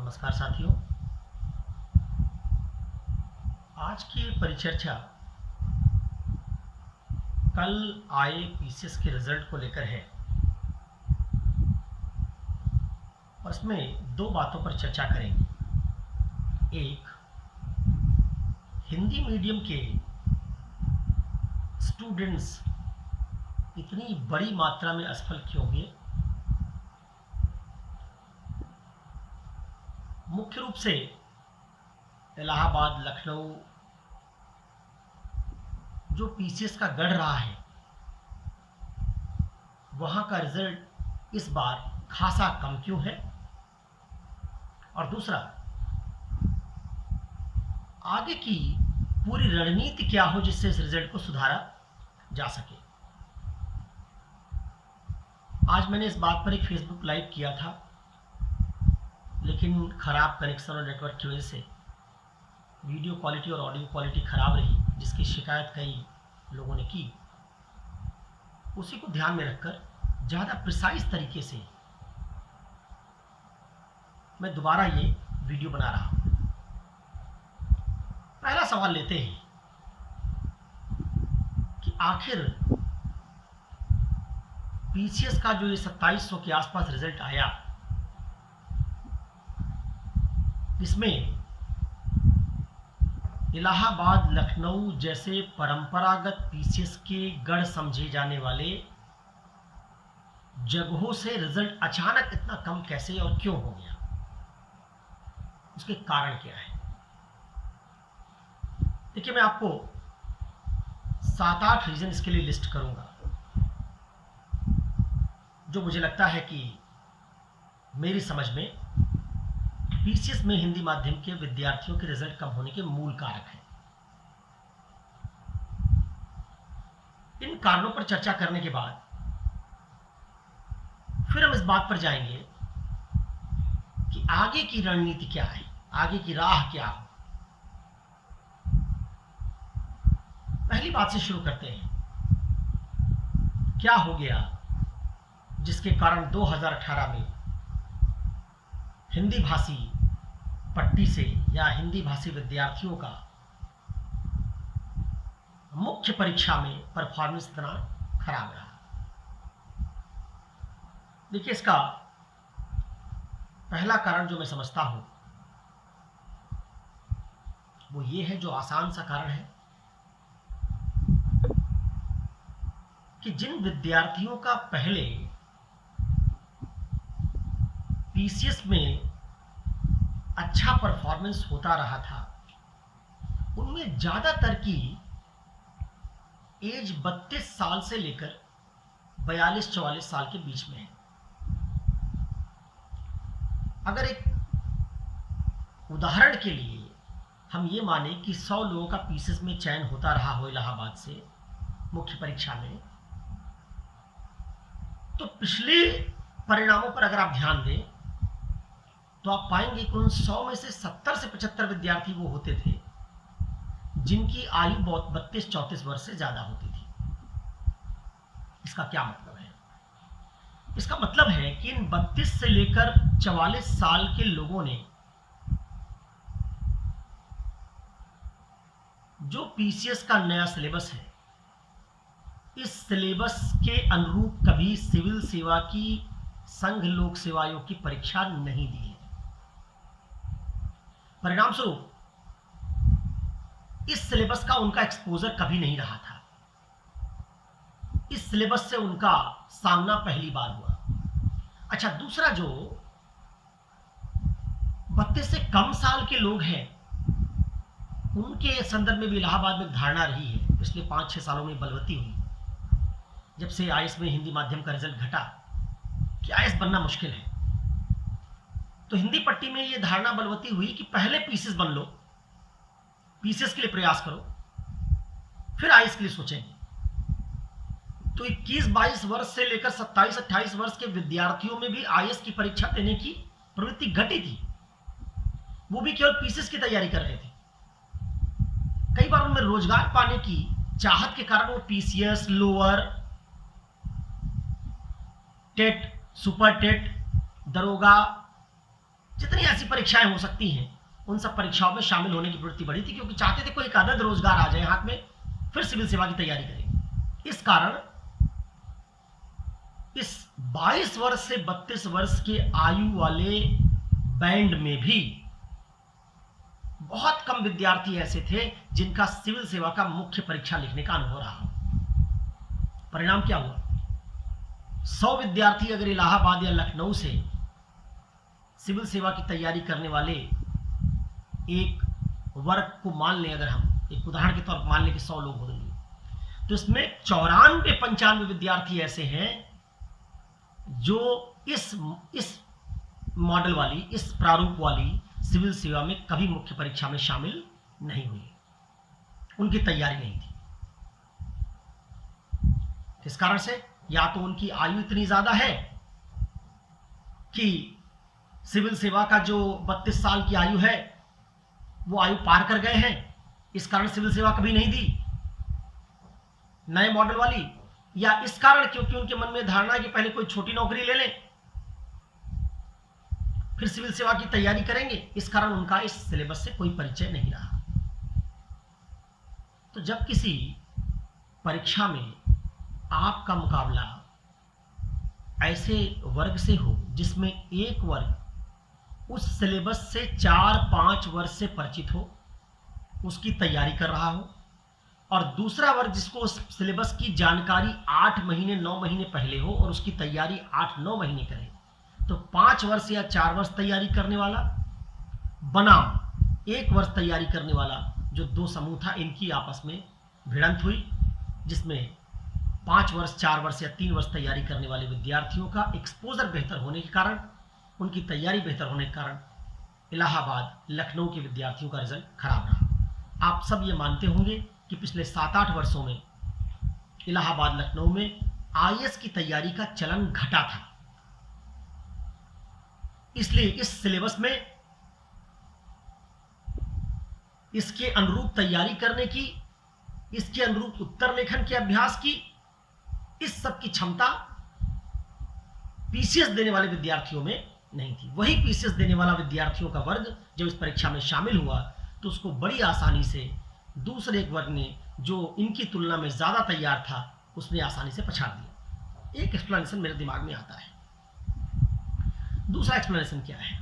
नमस्कार साथियों। आज की परिचर्चा कल आए पीसीएस के रिजल्ट को लेकर है और इसमें दो बातों पर चर्चा करेंगे। एक, हिंदी मीडियम के स्टूडेंट्स इतनी बड़ी मात्रा में असफल क्यों हुए। मुख्य रूप से इलाहाबाद, लखनऊ जो पीसीएस का गढ़ रहा है, वहां का रिजल्ट इस बार खासा कम क्यों है। और दूसरा, आगे की पूरी रणनीति क्या हो जिससे इस रिजल्ट को सुधारा जा सके। आज मैंने इस बात पर एक फेसबुक लाइव किया था, लेकिन खराब कनेक्शन और नेटवर्क की वजह से वीडियो क्वालिटी और ऑडियो क्वालिटी खराब रही, जिसकी शिकायत कई लोगों ने की। उसी को ध्यान में रखकर ज़्यादा प्रिसाइज तरीके से मैं दोबारा ये वीडियो बना रहा हूं। पहला सवाल लेते हैं कि आखिर पीसीएस का जो ये 2700 के आसपास रिजल्ट आया, इसमें इलाहाबाद, लखनऊ जैसे परंपरागत पीसीएस के गढ़ समझे जाने वाले जगहों से रिजल्ट अचानक इतना कम कैसे और क्यों हो गया, उसके कारण क्या है। देखिए, मैं आपको 7-8 रीजन इसके लिए लिस्ट करूंगा, जो मुझे लगता है कि मेरी समझ में पीसीएस में हिंदी माध्यम के विद्यार्थियों के रिजल्ट कम होने के मूल कारक हैं। इन कारणों पर चर्चा करने के बाद फिर हम इस बात पर जाएंगे कि आगे की रणनीति क्या है, आगे की राह क्या हो। पहली बात से शुरू करते हैं। क्या हो गया जिसके कारण 2018 में हिंदी भाषी पट्टी से या हिंदी भाषी विद्यार्थियों का मुख्य परीक्षा में परफॉर्मेंस इतना खराब रहा। देखिए, इसका पहला कारण जो मैं समझता हूं वो ये है, जो आसान सा कारण है, कि जिन विद्यार्थियों का पहले पीसीएस में अच्छा परफॉर्मेंस होता रहा था, उनमें ज्यादातर की एज 32 साल से लेकर 42-44 साल के बीच में है। अगर एक उदाहरण के लिए हम ये माने कि 100 लोगों का पीसीएस में चयन होता रहा हो इलाहाबाद से मुख्य परीक्षा में, तो पिछले परिणामों पर अगर आप ध्यान दें तो आप पाएंगे कि उन 100 में से 70 से 75 विद्यार्थी वो होते थे जिनकी आयु 32-34 वर्ष से ज्यादा होती थी। इसका क्या मतलब है? इसका मतलब है कि इन 32 से लेकर 44 साल के लोगों ने जो पीसीएस का नया सिलेबस है, इस सिलेबस के अनुरूप कभी सिविल सेवा की संघ लोक सेवा आयोग की परीक्षा नहीं दी है। परिणाम स्वरूप इस सिलेबस का उनका एक्सपोजर कभी नहीं रहा था। इस सिलेबस से उनका सामना पहली बार हुआ। अच्छा, दूसरा, जो 32 से कम साल के लोग हैं, उनके संदर्भ में भी इलाहाबाद में धारणा रही है, पिछले 5-6 सालों में बलवती हुई, जब से आईएएस में हिंदी माध्यम का रिजल्ट घटा कि आईएएस बनना मुश्किल है, तो हिंदी पट्टी में यह धारणा बलवती हुई कि पहले पीसीएस बन लो, पीसीएस के लिए प्रयास करो, फिर आईएएस के लिए सोचेंगे। तो 21-22 वर्ष से लेकर 27-28 वर्ष के विद्यार्थियों में भी आईएएस की परीक्षा देने की प्रवृत्ति घटी थी। वो भी केवल पीसीएस की तैयारी कर रहे थे। कई बार उनमें रोजगार पाने की चाहत के कारण वो PCS, lower, TET, super TET, दरोगा, जितनी ऐसी परीक्षाएं हो सकती हैं उन सब परीक्षाओं में शामिल होने की प्रवृत्ति बढ़ी थी, क्योंकि चाहते थे कोई एक आदत रोजगार आ जाए हाथ में, फिर सिविल सेवा की तैयारी करें। इस कारण इस 22 वर्ष से 32 वर्ष के आयु वाले बैंड में भी बहुत कम विद्यार्थी ऐसे थे जिनका सिविल सेवा का मुख्य परीक्षा लिखने का अनुभव रहा। परिणाम क्या हुआ? 100 विद्यार्थी अगर इलाहाबाद या लखनऊ से सिविल सेवा की तैयारी करने वाले एक वर्ग को मान लें, अगर हम एक उदाहरण के तौर पर मान लें कि 100 लोग होंगे, तो इसमें 94-95 विद्यार्थी ऐसे हैं जो इस मॉडल वाली, इस प्रारूप वाली सिविल सेवा में कभी मुख्य परीक्षा में शामिल नहीं हुए, उनकी तैयारी नहीं थी। इस कारण से या तो उनकी आयु इतनी ज्यादा है कि सिविल सेवा का जो 32 साल की आयु है वो आयु पार कर गए हैं, इस कारण सिविल सेवा कभी नहीं दी नए मॉडल वाली, या इस कारण क्योंकि उनके मन में धारणा है कि पहले कोई छोटी नौकरी ले लें फिर सिविल सेवा की तैयारी करेंगे, इस कारण उनका इस सिलेबस से कोई परिचय नहीं रहा। तो जब किसी परीक्षा में आपका मुकाबला ऐसे वर्ग से हो जिसमें एक वर्ग उस सिलेबस से 4-5 वर्ष से परिचित हो, उसकी तैयारी कर रहा हो, और दूसरा वर्ग जिसको उस सिलेबस की जानकारी 8 महीने 9 महीने पहले हो और उसकी तैयारी 8-9 महीने करे, तो 5 वर्ष या 4 वर्ष तैयारी करने वाला बनाम 1 वर्ष तैयारी करने वाला, जो दो समूह था, इनकी आपस में भिड़ंत हुई, जिसमें 5 वर्ष 4 वर्ष या 3 वर्ष तैयारी करने वाले विद्यार्थियों का एक्सपोजर बेहतर होने के कारण, उनकी तैयारी बेहतर होने के कारण इलाहाबाद लखनऊ के विद्यार्थियों का रिजल्ट खराब रहा। आप सब ये मानते होंगे कि पिछले 7-8 वर्षों में इलाहाबाद लखनऊ में आईएएस की तैयारी का चलन घटा था, इसलिए इस सिलेबस में इसके अनुरूप तैयारी करने की, इसके अनुरूप उत्तर लेखन के अभ्यास की, इस सब की क्षमता पीसीएस देने वाले विद्यार्थियों में नहीं थी। वही पीसीएस देने वाला विद्यार्थियों का वर्ग जब इस परीक्षा में शामिल हुआ तो उसको बड़ी आसानी से दूसरे एक वर्ग ने, जो इनकी तुलना में ज्यादा तैयार था, उसने आसानी से पछाड़ दिया। एक एक्सप्लेनेशन मेरे दिमाग में आता है। दूसरा एक्सप्लेनेशन क्या है?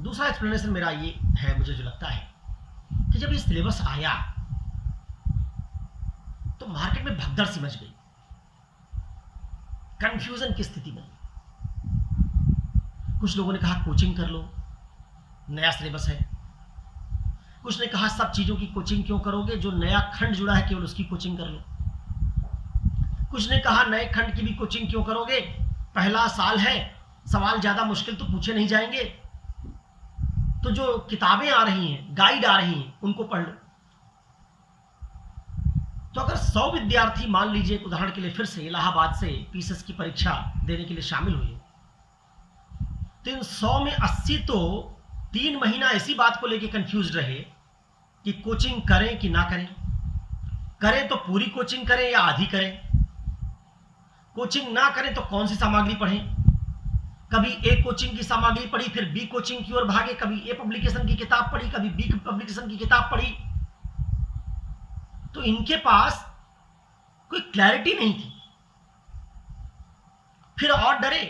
दूसरा एक्सप्लेनेशन मेरा ये है, मुझे जो लगता है कि जब ये सिलेबस आया तो मार्केट में भगदड़ सी मच गई, कंफ्यूजन की स्थिति बनी। कुछ लोगों ने कहा कोचिंग कर लो, नया सिलेबस है। कुछ ने कहा सब चीजों की कोचिंग क्यों करोगे, जो नया खंड जुड़ा है केवल उसकी कोचिंग कर लो। कुछ ने कहा नए खंड की भी कोचिंग क्यों करोगे, पहला साल है, सवाल ज्यादा मुश्किल तो पूछे नहीं जाएंगे, तो जो किताबें आ रही हैं, गाइड आ रही हैं, उनको पढ़ लो। तो अगर 100 विद्यार्थी मान लीजिए उदाहरण के लिए फिर से इलाहाबाद से पीसीएस की परीक्षा देने के लिए शामिल हुए, तो इन 100 में 80 तो 3 महीना ऐसी बात को लेकर कंफ्यूज रहे कि कोचिंग करें कि ना करें, करें तो पूरी कोचिंग करें या आधी करें, कोचिंग ना करें तो कौन सी सामग्री पढ़ें। कभी ए कोचिंग की सामग्री पढ़ी फिर बी कोचिंग की ओर भागे, कभी ए पब्लिकेशन की किताब पढ़ी कभी बी पब्लिकेशन की किताब पढ़ी। तो इनके पास कोई क्लैरिटी नहीं थी। फिर और डरे,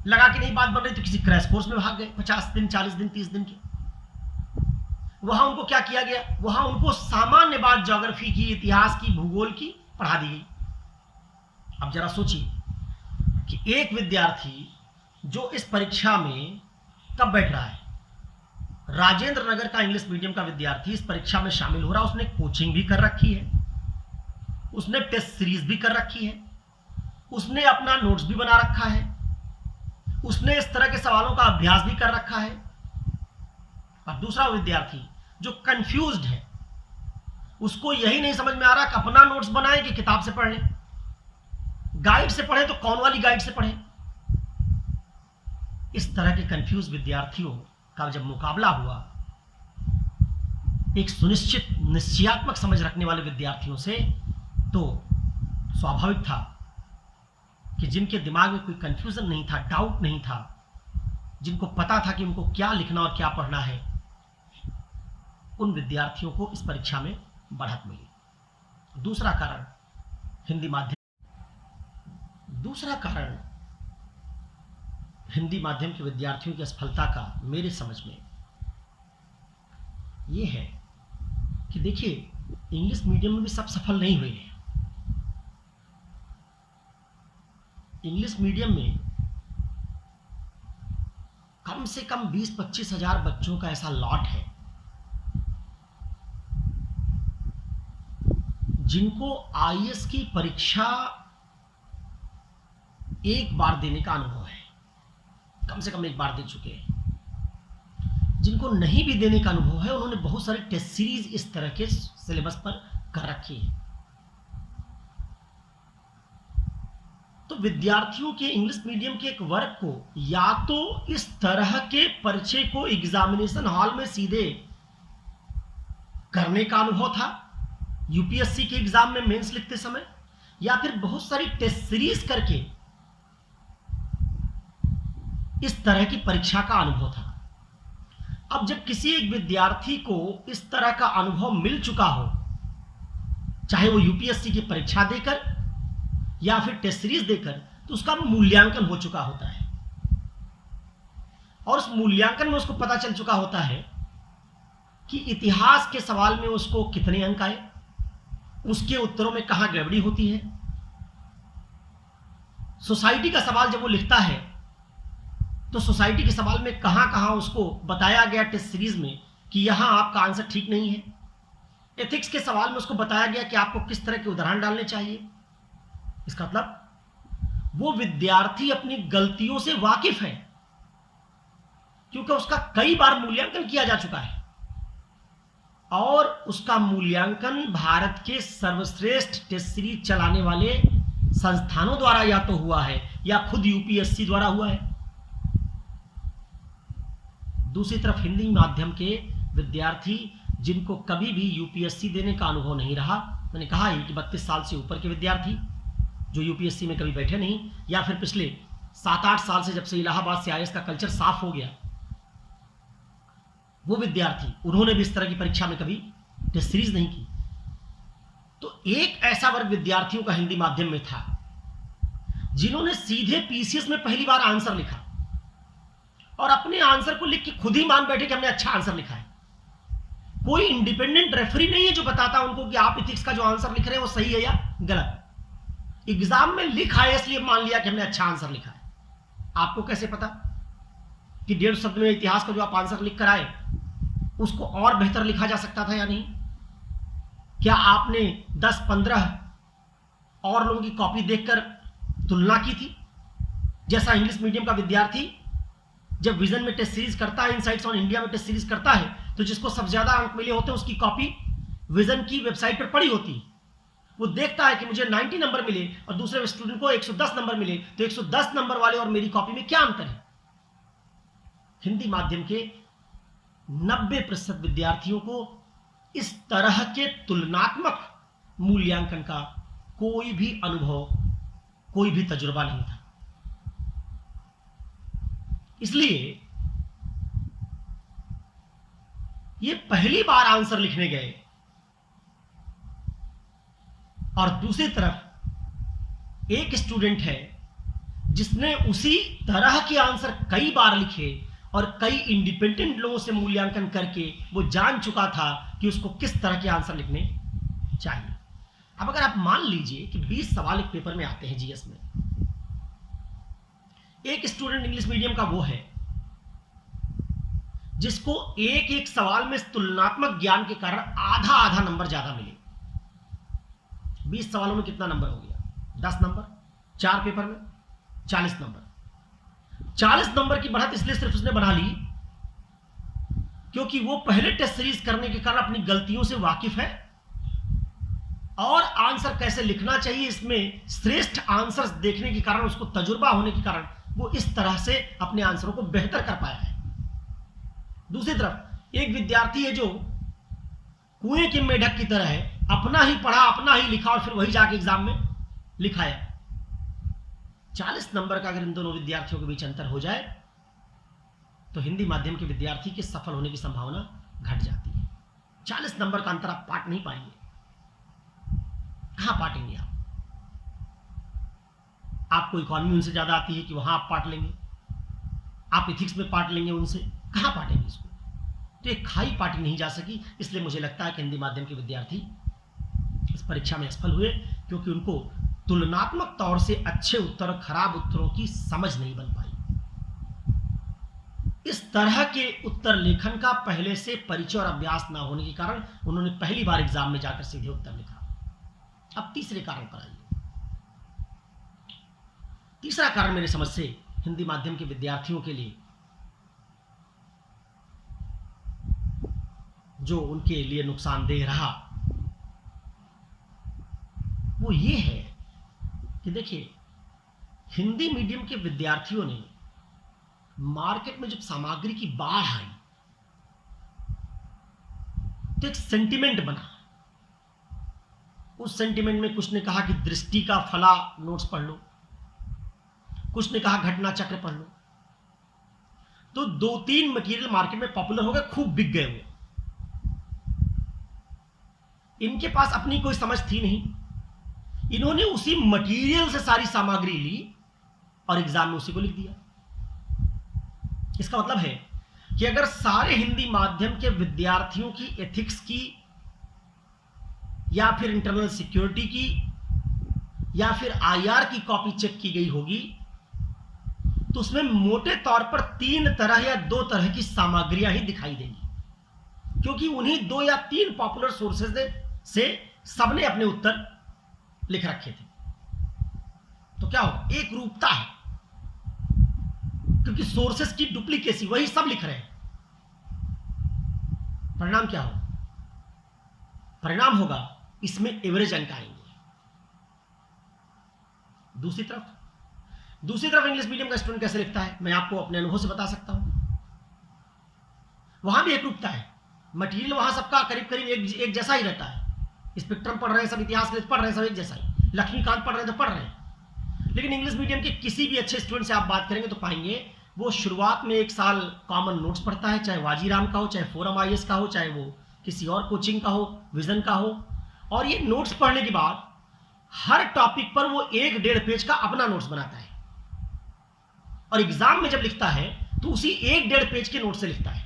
लगा कि नहीं बात बन रही तो किसी क्रैश कोर्स में भाग गए 50 दिन 40 दिन 30 दिन के। वहां उनको क्या किया गया, वहां उनको सामान्य बात ज्योग्राफी की, इतिहास की, भूगोल की पढ़ा दी गई। अब जरा सोचिए कि एक विद्यार्थी जो इस परीक्षा में कब बैठ रहा है, राजेंद्र नगर का इंग्लिश मीडियम का विद्यार्थी इस परीक्षा में शामिल हो रहा है, उसने कोचिंग भी कर रखी है, उसने टेस्ट सीरीज भी कर रखी है, उसने अपना नोट्स भी बना रखा है, उसने इस तरह के सवालों का अभ्यास भी कर रखा है। और दूसरा विद्यार्थी जो कंफ्यूज्ड है, उसको यही नहीं समझ में आ रहा कि अपना नोट्स बनाए कि किताब से पढ़ लें, गाइड से पढ़े तो कौन वाली गाइड से पढ़े। इस तरह के कंफ्यूज विद्यार्थियों का जब मुकाबला हुआ एक सुनिश्चित निश्चयात्मक समझ रखने वाले विद्यार्थियों से, तो स्वाभाविक था कि जिनके दिमाग में कोई कंफ्यूजन नहीं था, डाउट नहीं था, जिनको पता था कि उनको क्या लिखना और क्या पढ़ना है, उन विद्यार्थियों को इस परीक्षा में बढ़त मिली। दूसरा कारण हिंदी माध्यम के विद्यार्थियों की असफलता का मेरे समझ में ये है कि देखिए, इंग्लिश मीडियम में भी सब सफल नहीं हुए हैं। इंग्लिश मीडियम में कम से कम 20-25 हजार बच्चों का ऐसा लॉट है जिनको आईएएस की परीक्षा एक बार देने का अनुभव है, कम से कम एक बार दे चुके हैं। जिनको नहीं भी देने का अनुभव है, उन्होंने बहुत सारे टेस्ट सीरीज इस तरह के सिलेबस पर कर रखी है। तो विद्यार्थियों के इंग्लिश मीडियम के एक वर्ग को या तो इस तरह के परिचय को एग्जामिनेशन हॉल में सीधे करने का अनुभव था यूपीएससी के एग्जाम में मेंस लिखते समय, या फिर बहुत सारी टेस्ट सीरीज करके इस तरह की परीक्षा का अनुभव था। अब जब किसी एक विद्यार्थी को इस तरह का अनुभव मिल चुका हो, चाहे वो यूपीएससी की परीक्षा देकर या फिर टेस्ट सीरीज देकर, तो उसका मूल्यांकन हो चुका होता है और उस मूल्यांकन में उसको पता चल चुका होता है कि इतिहास के सवाल में उसको कितने अंक आए, उसके उत्तरों में कहां गड़बड़ी होती है। सोसाइटी का सवाल जब वो लिखता है तो सोसाइटी के सवाल में कहां कहां उसको बताया गया टेस्ट सीरीज में कि यहां आपका आंसर ठीक नहीं है। एथिक्स के सवाल में उसको बताया गया कि आपको किस तरह के उदाहरण डालने चाहिए। इसका मतलब वो विद्यार्थी अपनी गलतियों से वाकिफ है, क्योंकि उसका कई बार मूल्यांकन किया जा चुका है और उसका मूल्यांकन भारत के सर्वश्रेष्ठ टेस्ट सीरीज चलाने वाले संस्थानों द्वारा या तो हुआ है या खुद यूपीएससी द्वारा हुआ है। दूसरी तरफ हिंदी माध्यम के विद्यार्थी जिनको कभी भी यूपीएससी देने का अनुभव नहीं रहा, मैंने कहा ही कि 32 साल से ऊपर के विद्यार्थी जो यूपीएससी में कभी बैठे नहीं, या फिर पिछले 7-8 साल से जब से इलाहाबाद से आईएएस का कल्चर साफ हो गया, वो विद्यार्थी, उन्होंने भी इस तरह की परीक्षा में कभी टेस्ट सीरीज नहीं की। तो एक ऐसा वर्ग विद्यार्थियों का हिंदी माध्यम में था जिन्होंने सीधे पीसीएस में पहली बार आंसर लिखा और अपने आंसर को लिख के खुद ही मान बैठे कि हमने अच्छा आंसर लिखा है। कोई इंडिपेंडेंट रेफरी नहीं है जो बताता उनको कि आप इथिक्स का जो आंसर लिख रहे हैं वो सही है या गलत। एग्जाम में लिखा है इसलिए मान लिया कि हमने अच्छा आंसर लिखा है। आपको कैसे पता कि 1.5 शब्द में इतिहास का जो आप आंसर लिख कर आए उसको और बेहतर लिखा जा सकता था या नहीं? क्या आपने 10-15 और लोगों की कॉपी देखकर तुलना की थी? जैसा इंग्लिश मीडियम का विद्यार्थी जब विजन में टेस्ट सीरीज करता है, इनसाइट्स ऑन इंडिया में टेस्ट सीरीज करता है, तो जिसको सबसे ज्यादा अंक मिले होते हैं उसकी कॉपी विजन की वेबसाइट पर पड़ी होती है। वो देखता है कि मुझे 90 नंबर मिले और दूसरे स्टूडेंट को 110 नंबर मिले, तो 110 नंबर वाले और मेरी कॉपी में क्या अंतर है? हिंदी माध्यम के 90% विद्यार्थियों को इस तरह के तुलनात्मक मूल्यांकन का कोई भी अनुभव, कोई भी तजुर्बा नहीं था। इसलिए ये पहली बार आंसर लिखने गए और दूसरी तरफ एक स्टूडेंट है जिसने उसी तरह के आंसर कई बार लिखे और कई इंडिपेंडेंट लोगों से मूल्यांकन करके वो जान चुका था कि उसको किस तरह के आंसर लिखने चाहिए। अब अगर आप मान लीजिए कि 20 सवाल एक पेपर में आते हैं जीएस में, एक स्टूडेंट इंग्लिश मीडियम का वो है जिसको एक एक सवाल में तुलनात्मक ज्ञान के कारण आधा नंबर ज्यादा मिले। 20 सवालों में कितना नंबर हो गया? 10 नंबर। 4 पेपर में 40 नंबर। 40 नंबर की बढ़त इसलिए सिर्फ उसने बना ली क्योंकि वो पहले टेस्ट सीरीज करने के कारण अपनी गलतियों से वाकिफ है और आंसर कैसे लिखना चाहिए इसमें श्रेष्ठ आंसर्स देखने के कारण, उसको तजुर्बा होने के कारण वो इस तरह से अपने आंसरों को बेहतर कर पाया है। दूसरी तरफ एक विद्यार्थी है जो कुएं के मेढक की तरह है, अपना ही पढ़ा, अपना ही लिखा और फिर वही जाके एग्जाम में लिखाया। 40 नंबर का अगर इन दोनों विद्यार्थियों के बीच अंतर हो जाए तो हिंदी माध्यम के विद्यार्थी के सफल होने की संभावना घट जाती है। 40 नंबर का अंतर आप पाट नहीं पाएंगे। कहां पाटेंगे आप? आपको इकोनॉमी उनसे ज्यादा आती है कि वहां आप पाट लेंगे, आप इथिक्स में पाट लेंगे उनसे, कहां पाटेंगे इसको? तो एक खाई पाटी नहीं जा सकी। इसलिए मुझे लगता है कि हिंदी माध्यम के विद्यार्थी इस परीक्षा में असफल हुए, क्योंकि उनको तुलनात्मक तौर से अच्छे उत्तर और खराब उत्तरों की समझ नहीं बन पाई। इस तरह के उत्तर लेखन का पहले से परिचय और अभ्यास ना होने के कारण उन्होंने पहली बार एग्जाम में जाकर सीधे उत्तर लिखा। अब तीसरे कारण पर आइए। तीसरा कारण मेरी समझ से हिंदी माध्यम के विद्यार्थियों के लिए जो उनके लिए नुकसानदेह रहा वो ये है कि देखिए, हिंदी मीडियम के विद्यार्थियों ने मार्केट में जब सामग्री की बाढ़ आई तो एक सेंटिमेंट बना। उस सेंटिमेंट में कुछ ने कहा कि दृष्टि का फला नोट्स पढ़ लो, कुछ ने कहा घटना चक्र पढ़ लो। तो 2-3 मटेरियल मार्केट में पॉपुलर हो गए, खूब बिक गए हुए। इनके पास अपनी कोई समझ थी नहीं, इन्होंने उसी मटेरियल से सारी सामग्री ली और एग्जाम में उसी को लिख दिया। इसका मतलब है कि अगर सारे हिंदी माध्यम के विद्यार्थियों की एथिक्स की या फिर इंटरनल सिक्योरिटी की या फिर आईआर की कॉपी चेक की गई होगी तो उसमें मोटे तौर पर 3 तरह या 2 तरह की सामग्रियां ही दिखाई देंगी, क्योंकि उन्हीं 2 या 3 पॉपुलर सोर्सेज से सबने अपने उत्तर लिख रखे थे। तो क्या हो, एक रूपता है, क्योंकि सोर्सेस की डुप्लीकेसी, वही सब लिख रहे हैं। परिणाम क्या हो? परिणाम होगा इसमें एवरेज अंक आएंगे। दूसरी तरफ इंग्लिश मीडियम का स्टूडेंट कैसे लिखता है, मैं आपको अपने अनुभव से बता सकता हूं। वहां भी एक रूपता है, मटेरियल वहां सबका करीब करीब एक जैसा ही रहता है। स्पेक्ट्रम पढ़ रहे हैं सब, इतिहास के पढ़ रहे हैं सब एक जैसा ही, लक्ष्मीकांत पढ़ रहे हैं तो पढ़ रहे हैं। लेकिन इंग्लिश मीडियम के किसी भी अच्छे स्टूडेंट से आप बात करेंगे तो पाएंगे वो शुरुआत में 1 साल कॉमन नोट्स पढ़ता है, चाहे वाजीराम का हो, चाहे फोरम आईएएस का हो, चाहे वो किसी और कोचिंग का हो, विजन का हो। और ये नोट्स पढ़ने के बाद हर टॉपिक पर वो 1-1.5 पेज का अपना नोट्स बनाता है और एग्जाम में जब लिखता है तो उसी 1-1.5 पेज के नोट से लिखता है।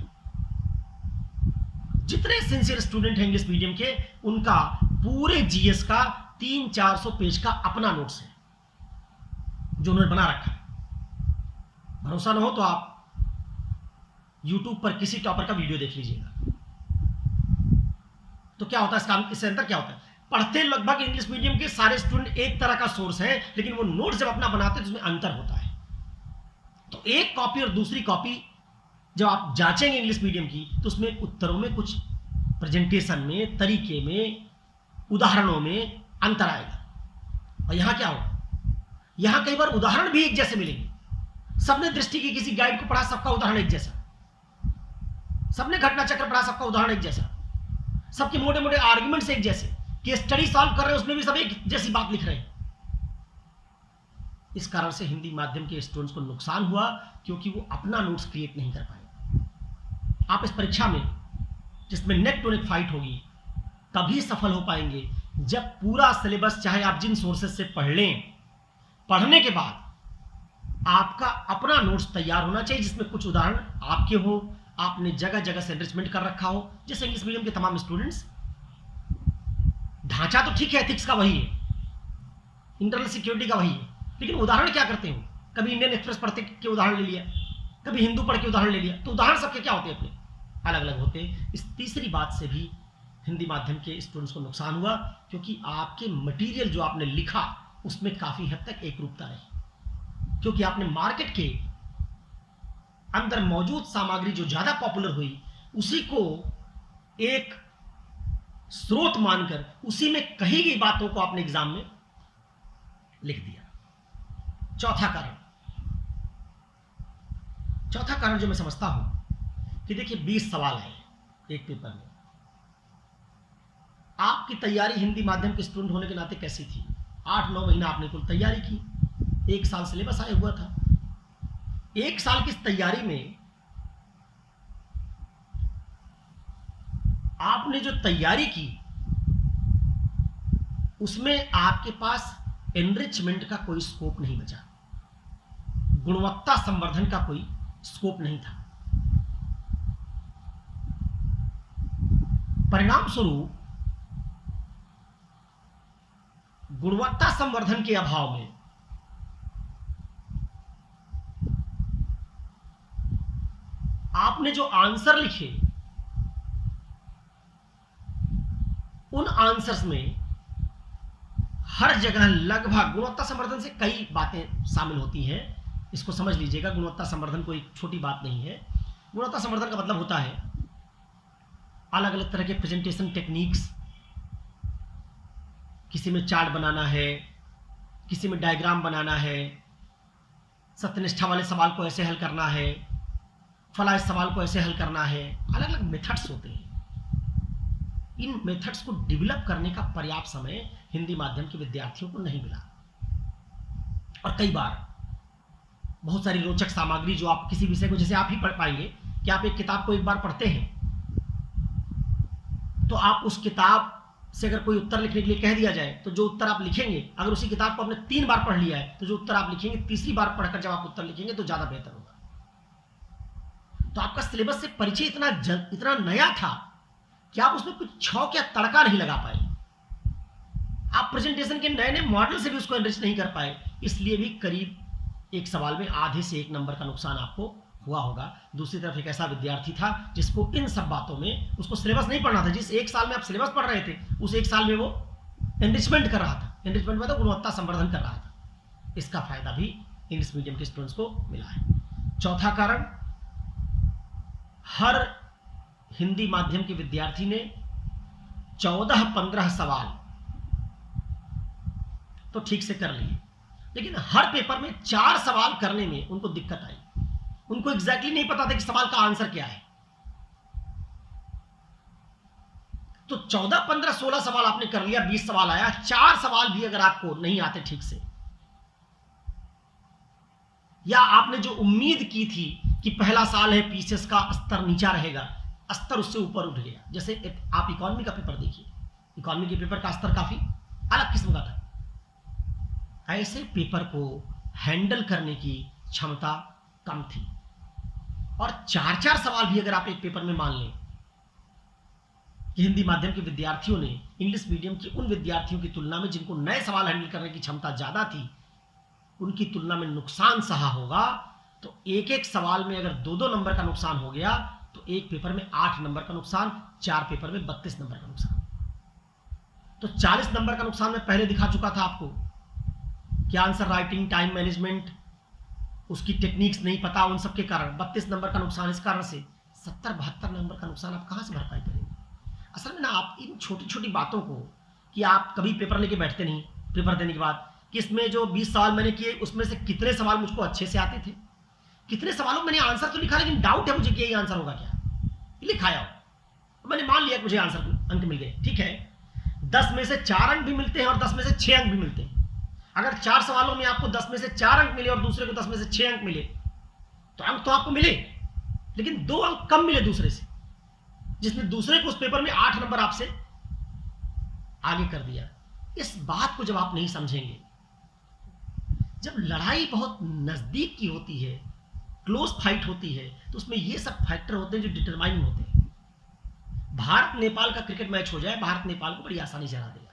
जितने सिंसियर स्टूडेंट हैं इंग्लिश मीडियम के, उनका पूरे जीएस का 300-400 पेज का अपना नोट्स है जो उन्होंने बना रखा है। भरोसा ना हो तो आप YouTube पर किसी टॉपर का वीडियो देख लीजिएगा। तो क्या होता है इससे अंतर क्या होता है? पढ़ते लगभग इंग्लिश मीडियम के सारे स्टूडेंट एक तरह का सोर्स है, लेकिन वो नोट जब अपना बनाते हैं तो उसमें अंतर होता है। तो एक कॉपी और दूसरी कॉपी जब आप जांचेंगे इंग्लिश मीडियम की तो उसमें उत्तरों में कुछ प्रेजेंटेशन में, तरीके में, उदाहरणों में अंतर आएगा। और यहां क्या होगा, यहां कई बार उदाहरण भी एक जैसे मिलेंगे। सबने दृष्टि की किसी गाइड को पढ़ा, सबका उदाहरण एक जैसा। सबने घटना चक्र पढ़ा, सबका उदाहरण एक जैसा। सबके मोटे मोटे आर्ग्यूमेंट्स एक जैसे, कि स्टडी सॉल्व कर रहे हैं उसमें भी सब एक जैसी बात लिख रहे हैं। इस कारण से हिंदी माध्यम के स्टूडेंट्स को नुकसान हुआ, क्योंकि वो अपना नोट्स क्रिएट नहीं कर पाए। आप इस परीक्षा में जिसमें नेक टू नेक फाइट होगी तभी सफल हो पाएंगे जब पूरा सिलेबस, चाहे आप जिन सोर्सेज से पढ़ लें, पढ़ने के बाद आपका अपना नोट्स तैयार होना चाहिए जिसमें कुछ उदाहरण आपके हो, आपने जगह जगह से एनरिचमेंट कर रखा हो। जैसे इंग्लिश मीडियम के तमाम स्टूडेंट्स, ढांचा तो ठीक है, एथिक्स का वही है, इंटरनल सिक्योरिटी का वही है, लेकिन उदाहरण क्या करते हो? कभी इंडियन एक्सप्रेस पढ़ते के उदाहरण ले लिया, कभी हिंदू पढ़ के उदाहरण ले लिया। तो उदाहरण सबके क्या होते हैं? अपने अलग अलग होते हैं। इस तीसरी बात से भी हिंदी माध्यम के स्टूडेंट्स को नुकसान हुआ, क्योंकि आपके मटेरियल जो आपने लिखा उसमें काफी हद तक एक रूपता रही, क्योंकि आपने मार्केट के अंदर मौजूद सामग्री जो ज्यादा पॉपुलर हुई उसी को एक स्रोत मानकर उसी में कही गई बातों को आपने एग्जाम में लिख दिया। चौथा कारण जो मैं समझता हूं कि देखिए 20 सवाल आए एक पेपर में। आपकी तैयारी हिंदी माध्यम के स्टूडेंट होने के नाते कैसी थी? 8-9 महीना आपने कुल तैयारी की, 1 साल सिलेबस आया हुआ था। 1 साल की इस तैयारी में आपने जो तैयारी की उसमें आपके पास एनरिचमेंट का कोई स्कोप नहीं बचा, गुणवत्ता संवर्धन का कोई स्कोप नहीं था। परिणाम स्वरूप गुणवत्ता संवर्धन के अभाव में आपने जो आंसर लिखे उन आंसर्स में हर जगह लगभग, गुणवत्ता संवर्धन से कई बातें शामिल होती हैं, इसको समझ लीजिएगा। गुणवत्ता संवर्धन कोई छोटी बात नहीं है। गुणवत्ता संवर्धन का मतलब होता है अलग अलग तरह के प्रेजेंटेशन टेक्निक्स, किसी में चार्ट बनाना है, किसी में डायग्राम बनाना है, सत्यनिष्ठा वाले सवाल को ऐसे हल करना है, फला इस सवाल को ऐसे हल करना है। अलग अलग मेथड्स होते हैं। इन मेथड्स को डेवलप करने का पर्याप्त समय हिंदी माध्यम के विद्यार्थियों को नहीं मिला। और कई बार बहुत सारी रोचक सामग्री जो आप किसी विषय को, जैसे आप ही पढ़ पाएंगे कि आप एक किताब को एक बार पढ़ते हैं तो आप उस किताब से अगर कोई उत्तर लिखने के लिए कह दिया जाए तो जो उत्तर आप लिखेंगे, अगर उसी किताब को आपने 3 बार पढ़ लिया है तो जो उत्तर आप लिखेंगे तीसरी बार पढ़कर जब आप उत्तर लिखेंगे तो ज्यादा बेहतर होगा। तो आपका सिलेबस से परिचय इतना नया था कि आप उसमें कुछ छौंक या तड़का नहीं लगा पाए। आप प्रेजेंटेशन के नए नए मॉडल से भी उसको एनरिच नहीं कर पाए, इसलिए भी करीब एक सवाल में आधे से 1 नंबर का नुकसान आपको हुआ होगा। दूसरी तरफ एक ऐसा विद्यार्थी था जिसको इन सब बातों में, उसको सिलेबस नहीं पढ़ना था। जिस 1 साल में आप सिलेबस पढ़ रहे थे उस 1 साल में वो एनरिचमेंट कर रहा था। एनरिचमेंट मतलब गुणवत्ता संवर्धन कर रहा था। इसका फायदा भी इंग्लिश मीडियम के स्टूडेंट्स को मिला है। चौथा कारण, हर हिंदी माध्यम के विद्यार्थी ने 14-15 सवाल तो ठीक से कर लिए, लेकिन हर पेपर में 4 सवाल करने में उनको दिक्कत आई। उनको एग्जैक्टली नहीं पता था कि सवाल का आंसर क्या है। तो 14, 15, 16 सवाल आपने कर लिया, 20 सवाल आया, 4 सवाल भी अगर आपको नहीं आते ठीक से, या आपने जो उम्मीद की थी कि पहला साल है, पीसीएस का स्तर नीचा रहेगा, स्तर उससे ऊपर उठ गया। जैसे आप इकोनॉमी का पेपर देखिए, इकोनॉमी के पेपर का स्तर काफी अलग किस्म का था। ऐसे पेपर को हैंडल करने की क्षमता कम थी। और 4-4 सवाल भी अगर आप एक पेपर में मान लें कि हिंदी माध्यम के विद्यार्थियों ने इंग्लिश मीडियम के उन विद्यार्थियों की तुलना में जिनको नए सवाल हैंडल करने की क्षमता ज्यादा थी, उनकी तुलना में नुकसान सहा होगा। तो एक एक सवाल में अगर 2-2 नंबर का नुकसान हो गया तो एक पेपर में 8 नंबर का नुकसान, 4 पेपर में 32 नंबर का नुकसान। तो 40 नंबर का नुकसान मैं पहले दिखा चुका था आपको कि आंसर राइटिंग, टाइम मैनेजमेंट, उसकी टेक्निक्स नहीं पता, उन सब के कारण 32 नंबर का नुकसान। इस कारण से 70-72 नंबर का नुकसान आप कहां से भरपाई करेंगे? असल में ना, आप इन छोटी छोटी बातों को, कि आप कभी पेपर लेके बैठते नहीं पेपर देने के बाद कि इसमें जो 20 सवाल मैंने किए उसमें से कितने सवाल मुझको अच्छे से आते थे, कितने सवालों में मैंने आंसर तो लिखा लेकिन डाउट है मुझे कि यही आंसर होगा क्या, लिखाया हो, मैंने मान लिया कि मुझे आंसर अंक मिल गए, ठीक है। 10 में से 4 अंक भी मिलते हैं और 10 में से 6 अंक भी मिलते हैं। अगर 4 सवालों में आपको 10 में से 4 अंक मिले और दूसरे को 10 में से 6 अंक मिले तो अंक तो आपको मिले, लेकिन 2 अंक कम मिले दूसरे से, जिसने दूसरे को उस पेपर में 8 नंबर आपसे आगे कर दिया। इस बात को जब आप नहीं समझेंगे, जब लड़ाई बहुत नजदीक की होती है, क्लोज फाइट होती है, तो उसमें ये सब फैक्टर होते हैं जो डिटरमाइनिंग होते हैं। भारत नेपाल का क्रिकेट मैच हो जाए, भारत नेपाल को बड़ी आसानी से हरा देगा,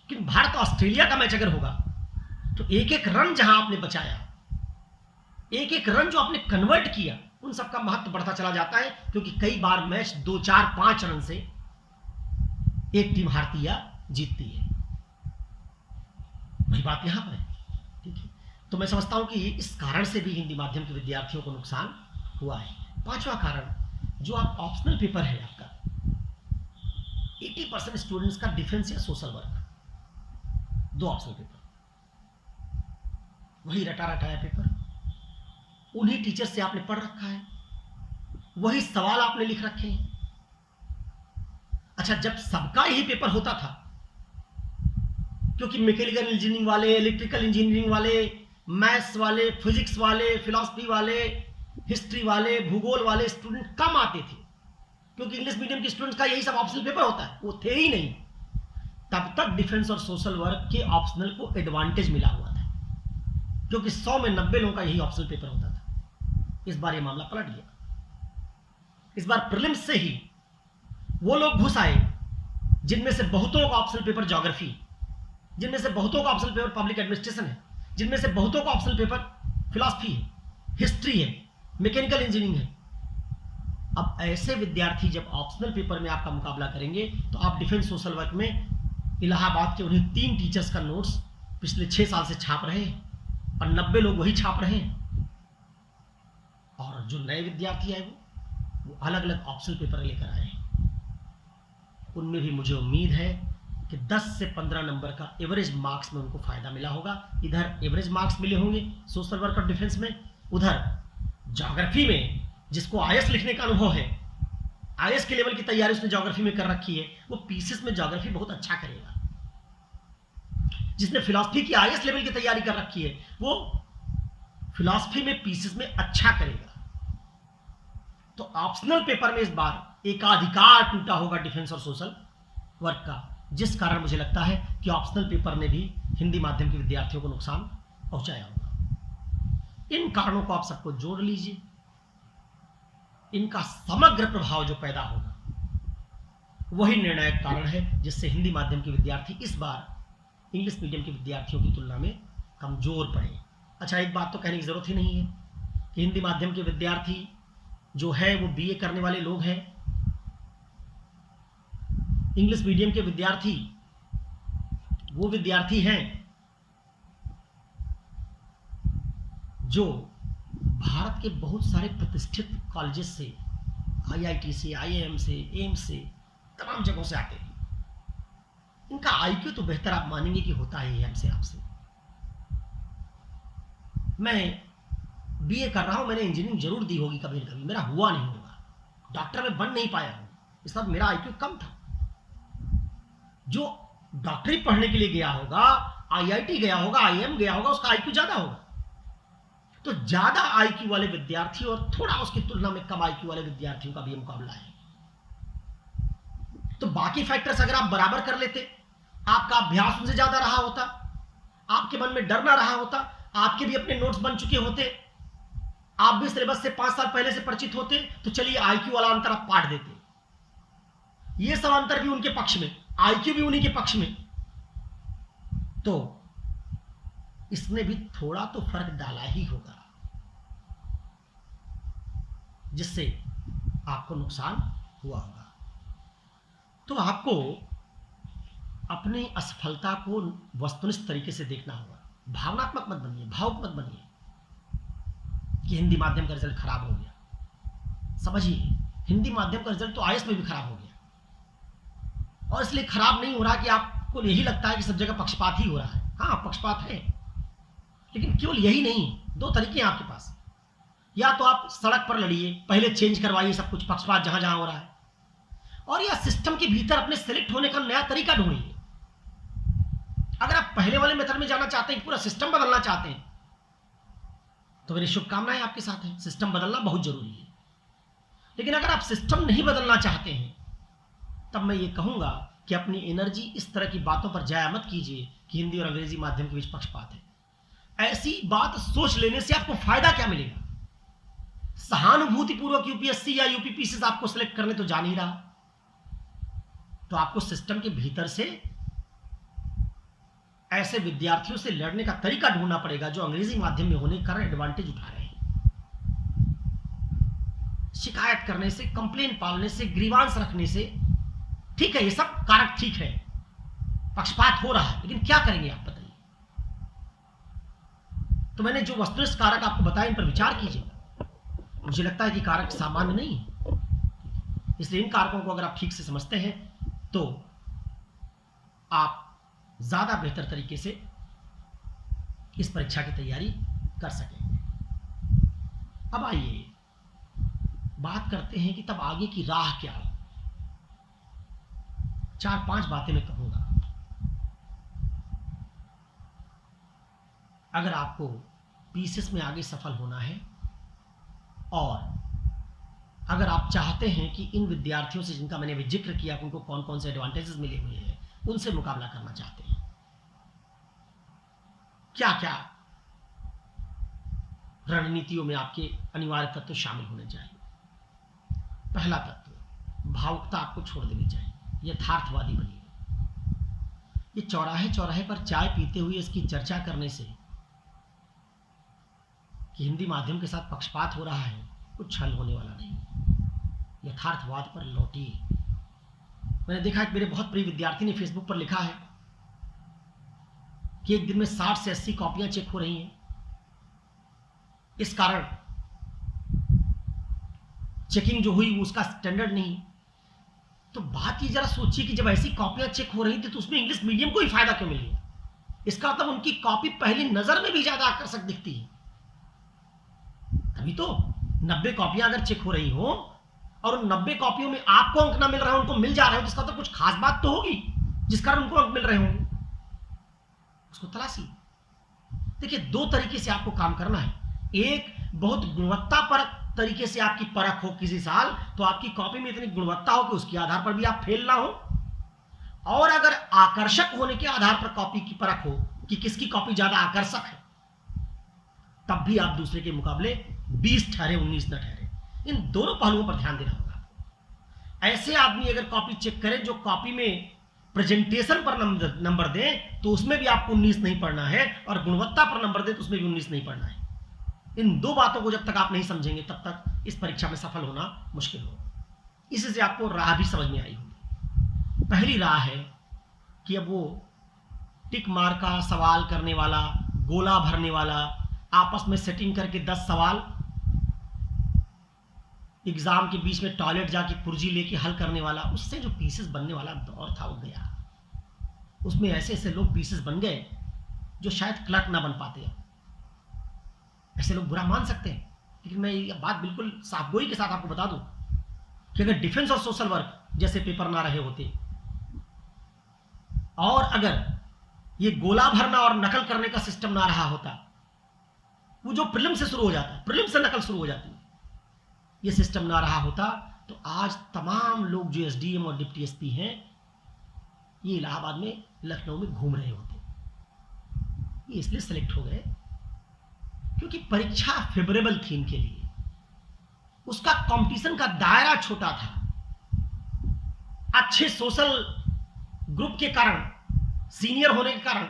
लेकिन भारत ऑस्ट्रेलिया का मैच अगर होगा तो एक एक रन जहां आपने बचाया, एक एक रन जो आपने कन्वर्ट किया, उन सबका महत्व बढ़ता चला जाता है। क्योंकि कई बार मैच 2, 4, 5 रन से एक टीम हारती या जीतती है। वही बात यहां पर है, ठीक है। तो मैं समझता हूं कि इस कारण से भी हिंदी माध्यम के विद्यार्थियों को नुकसान हुआ है। 5वां कारण, जो आप ऑप्शनल पेपर है आपका, 80% स्टूडेंट्स का डिफेंस या सोशल वर्क, 2 ऑप्शनल पेपर, वही रटा रटाया पेपर, उन्हीं टीचर से आपने पढ़ रखा है, वही सवाल आपने लिख रखे हैं। अच्छा, जब सबका यही पेपर होता था, क्योंकि मैकेनिकल इंजीनियरिंग वाले, इलेक्ट्रिकल इंजीनियरिंग वाले, मैथ्स वाले, फिजिक्स वाले, फिलॉसफी वाले, हिस्ट्री वाले, भूगोल वाले स्टूडेंट कम आते थे, क्योंकि इंग्लिश मीडियम के स्टूडेंट्स का यही सब ऑप्शनल पेपर होता है, वो थे ही नहीं। तब तक डिफेंस और सोशल वर्क के ऑप्शनल को एडवांटेज मिला हुआ था, क्योंकि 100 में 90 लोगों का यही ऑप्शनल पेपर होता था। इस बार ये मामला पलट गया। इस बार प्रीलिम्स से ही वो लोग घुस आए जिनमें से बहुतों का ऑप्शनल पेपर ज्योग्राफी, जिनमें से बहुतों का ऑप्शनल पेपर पब्लिक एडमिनिस्ट्रेशन है, जिनमें से बहुतों का ऑप्शनल पेपर फिलॉसफी है, हिस्ट्री है, मैकेनिकल इंजीनियरिंग है। अब ऐसे विद्यार्थी जब ऑप्शनल पेपर में आपका मुकाबला करेंगे तो आप डिफेंस सोशल वर्क में इलाहाबाद के उन्हें 3 टीचर्स का नोट्स पिछले 6 साल से छाप रहे हैं और 90 लोग वही छाप रहे हैं, और जो नए विद्यार्थी आए वो अलग अलग ऑप्शनल पेपर लेकर आए हैं। उनमें भी मुझे उम्मीद है कि 10 से 15 नंबर का एवरेज मार्क्स में उनको फायदा मिला होगा। इधर एवरेज मार्क्स मिले होंगे सोशल वर्क और डिफेंस में, उधर ज्योग्राफी में जिसको आईएएस लिखने का अनुभव है, आईएएस के लेवल की तैयारी उसने ज्योग्राफी में कर रखी है, वो पीसीएस में ज्योग्राफी बहुत अच्छा करेगा। जिसने फिलॉसफी की आईएएस लेवल की तैयारी कर रखी है वो फिलॉसफी में पीसीएस में अच्छा करेगा। तो ऑप्शनल पेपर में इस बार एकाधिकार टूटा होगा डिफेंस और सोशल वर्क का, जिस कारण मुझे लगता है कि ऑप्शनल पेपर ने भी हिंदी माध्यम के विद्यार्थियों को नुकसान पहुंचाया होगा। इन कारणों को आप सबको जोड़ लीजिए, इनका समग्र प्रभाव जो पैदा होगा वही निर्णायक कारण है जिससे हिंदी माध्यम के विद्यार्थी इस बार इंग्लिश मीडियम के विद्यार्थियों की तुलना में कमजोर पड़े। अच्छा, एक बात तो कहने की जरूरत ही नहीं है कि हिंदी माध्यम के विद्यार्थी जो है वो बीए करने वाले लोग हैं। इंग्लिश मीडियम के विद्यार्थी वो विद्यार्थी हैं जो भारत के बहुत सारे प्रतिष्ठित कॉलेजेस से, आईआईटी से, आईआईएम से, एम्स से, तमाम जगहों से आते हैं। इनका आईक्यू तो बेहतर आप मानेंगे कि होता है हमसे आपसे। मैं बीए कर रहा हूं, मैंने इंजीनियरिंग जरूर दी होगी कभी न कभी, मेरा हुआ नहीं होगा, डॉक्टर में बन नहीं पाया हूं, इस वक्त मेरा आईक्यू कम था। जो डॉक्टरी पढ़ने के लिए गया होगा, आईआईटी गया होगा, आईएम गया होगा, उसका आईक्यू ज्यादा होगा। तो ज्यादा आईक्यू वाले विद्यार्थी और थोड़ा उसकी तुलना में कम आईक्यू वाले विद्यार्थियों का भी ये मुकाबला है। तो बाकी फैक्टर्स अगर आप बराबर कर लेते, आपका अभ्यास उनसे ज्यादा रहा होता, आपके मन में डर ना रहा होता, आपके भी अपने नोट्स बन चुके होते, आप भी सिलेबस से 5 साल पहले से परिचित होते, तो चलिए आईक्यू वाला अंतर आप पाट देते। ये सब अंतर भी उनके पक्ष में, आईक्यू भी उन्हीं के पक्ष में, तो इसने भी थोड़ा तो फर्क डाला ही होगा, जिससे आपको नुकसान हुआ होगा। तो आपको अपनी असफलता को वस्तुनिष्ठ तरीके से देखना होगा। भावनात्मक मत बनिए, भावुक मत बनिए कि हिंदी माध्यम का रिजल्ट खराब हो गया। समझिए, हिंदी माध्यम का रिजल्ट तो आईएएस में भी खराब हो गया, और इसलिए खराब नहीं हो रहा कि आपको यही लगता है कि सब जगह पक्षपात ही हो रहा है। हाँ, पक्षपात है, लेकिन केवल यही नहीं, 2 तरीके हैं आपके पास। या तो आप सड़क पर लड़िए, पहले चेंज करवाइए सब कुछ, पक्षपात जहां जहां हो रहा है, और या सिस्टम के भीतर अपने सेलेक्ट होने का नया तरीका ढूंढिए। अगर आप पहले वाले मेथड में जाना चाहते हैं, पूरा सिस्टम बदलना चाहते हैं, तो मेरी शुभकामनाएं आपके साथ हैं। सिस्टम बदलना बहुत जरूरी है। लेकिन अगर आप सिस्टम नहीं बदलना चाहते हैं, तब मैं ये कहूंगा कि अपनी एनर्जी इस तरह की बातों पर जाया मत कीजिए कि हिंदी और अंग्रेजी माध्यम के बीच पक्षपात है। ऐसी बात सोच लेने से आपको फायदा क्या मिलेगा? सहानुभूतिपूर्वक यूपीएससी या यूपीपीसी से आपको सिलेक्ट करने तो जा नहीं रहा, तो आपको सिस्टम के भीतर से ऐसे विद्यार्थियों से लड़ने का तरीका ढूंढना पड़ेगा जो अंग्रेजी माध्यम में होने के कारण एडवांटेज उठा रहे हैं। शिकायत करने से, कंप्लेन पालने से, ग्रीवांस रखने से, ठीक है, ये सब कारक ठीक है, पक्षपात हो रहा है, लेकिन क्या करेंगे आप बताइए? तो मैंने जो वस्तुनिष्ठ कारक आपको बताया, इन पर विचार कीजिए। मुझे लगता है कि कारक सामान्य नहीं है, इसलिए इन कारकों को अगर आप ठीक से समझते हैं तो आप ज्यादा बेहतर तरीके से इस परीक्षा की तैयारी कर सकेंगे। अब आइए बात करते हैं कि तब आगे की राह क्या है। 4-5 बातें मैं कहूंगा। अगर आपको पीसेस में आगे सफल होना है। और अगर आप चाहते हैं कि इन विद्यार्थियों से जिनका मैंने अभी जिक्र किया उनको कौन कौन से एडवांटेजेस मिले हुए हैं, उनसे मुकाबला करना चाहते हैं, क्या क्या रणनीतियों में आपके अनिवार्य तत्व शामिल होने चाहिए। पहला तत्व, भावुकता आपको छोड़ देनी चाहिए, यथार्थवादी बनिए। ये चौराहे चौराहे पर चाय पीते हुए इसकी चर्चा करने से कि हिंदी माध्यम के साथ पक्षपात हो रहा है, कुछ छल होने वाला नहीं। यथार्थवाद पर लौटिए। मैंने देखा कि मेरे बहुत प्रिय विद्यार्थी ने फेसबुक पर लिखा है कि एक दिन में 60 से 80 कॉपियां चेक हो रही हैं। इस कारण चेकिंग जो हुई वो उसका स्टैंडर्ड नहीं। तो बात ये जरा सोचिए कि जब ऐसी कॉपियां चेक हो रही थी तो उसमें इंग्लिश मीडियम को ही फायदा क्यों मिल गया? इसका मतलब उनकी कॉपी पहली नजर में भी ज्यादा आकर्षक दिखती है। तभी तो 90 कॉपियां अगर चेक हो रही हो और उन 90 कॉपियों में आपको अंक ना मिल रहा है, उनको मिल जा रहे हो, जिसका तो कुछ खास बात तो होगी जिस कारण उनको अंक मिल रहे होंगे। उसको तलाशी। देखिए, दो तरीके से आपको काम करना है। एक, बहुत गुणवत्तापरक तरीके से आपकी परख हो किसी साल, तो आपकी कॉपी में इतनी गुणवत्ता हो कि उसके आधार पर भी आप फेल ना हो। और अगर आकर्षक होने के आधार पर कॉपी की परख हो कि किसकी कॉपी ज्यादा आकर्षक है, तब भी आप दूसरे के मुकाबले 20 ठहरे 19 न ठहरे। इन दोनों पहलुओं पर ध्यान देना होगा। ऐसे आदमी अगर कॉपी चेक करें जो कॉपी में प्रेजेंटेशन पर नंबर दे तो उसमें भी आपको 19 नहीं पढ़ना है, और गुणवत्ता पर नंबर दे तो उसमें भी 19 नहीं पढ़ना है। इन दो बातों को जब तक आप नहीं समझेंगे तब तक इस परीक्षा में सफल होना मुश्किल होगा। इससे आपको राह भी समझ में आई होगी। पहली राह है कि अब वो टिक मार का सवाल करने वाला, गोला भरने वाला, आपस में सेटिंग करके 10 सवाल एग्जाम के बीच में टॉयलेट जाके पुर्जी लेके हल करने वाला, उससे जो पीसेस बनने वाला दौर था वो गया। उसमें ऐसे ऐसे लोग पीसेस बन गए जो शायद क्लर्क ना बन पाते। ऐसे लोग बुरा मान सकते हैं, लेकिन मैं ये बात बिल्कुल साफगोई के साथ आपको बता दूं कि अगर डिफेंस और सोशल वर्क जैसे पेपर ना रहे होते, और अगर ये गोला भरना और नकल करने का सिस्टम ना रहा होता, वो जो प्रीलिम से शुरू हो जाता है, प्रीलिम से नकल शुरू हो जाती है, ये सिस्टम ना रहा होता तो आज तमाम लोग जो एसडीएम और डिप्टी एसपी हैं, ये इलाहाबाद में, लखनऊ में घूम रहे होते। ये इसलिए सेलेक्ट हो गए क्योंकि परीक्षा फेवरेबल थी इनके लिए। उसका कंपटीशन का दायरा छोटा था। अच्छे सोशल ग्रुप के कारण, सीनियर होने के कारण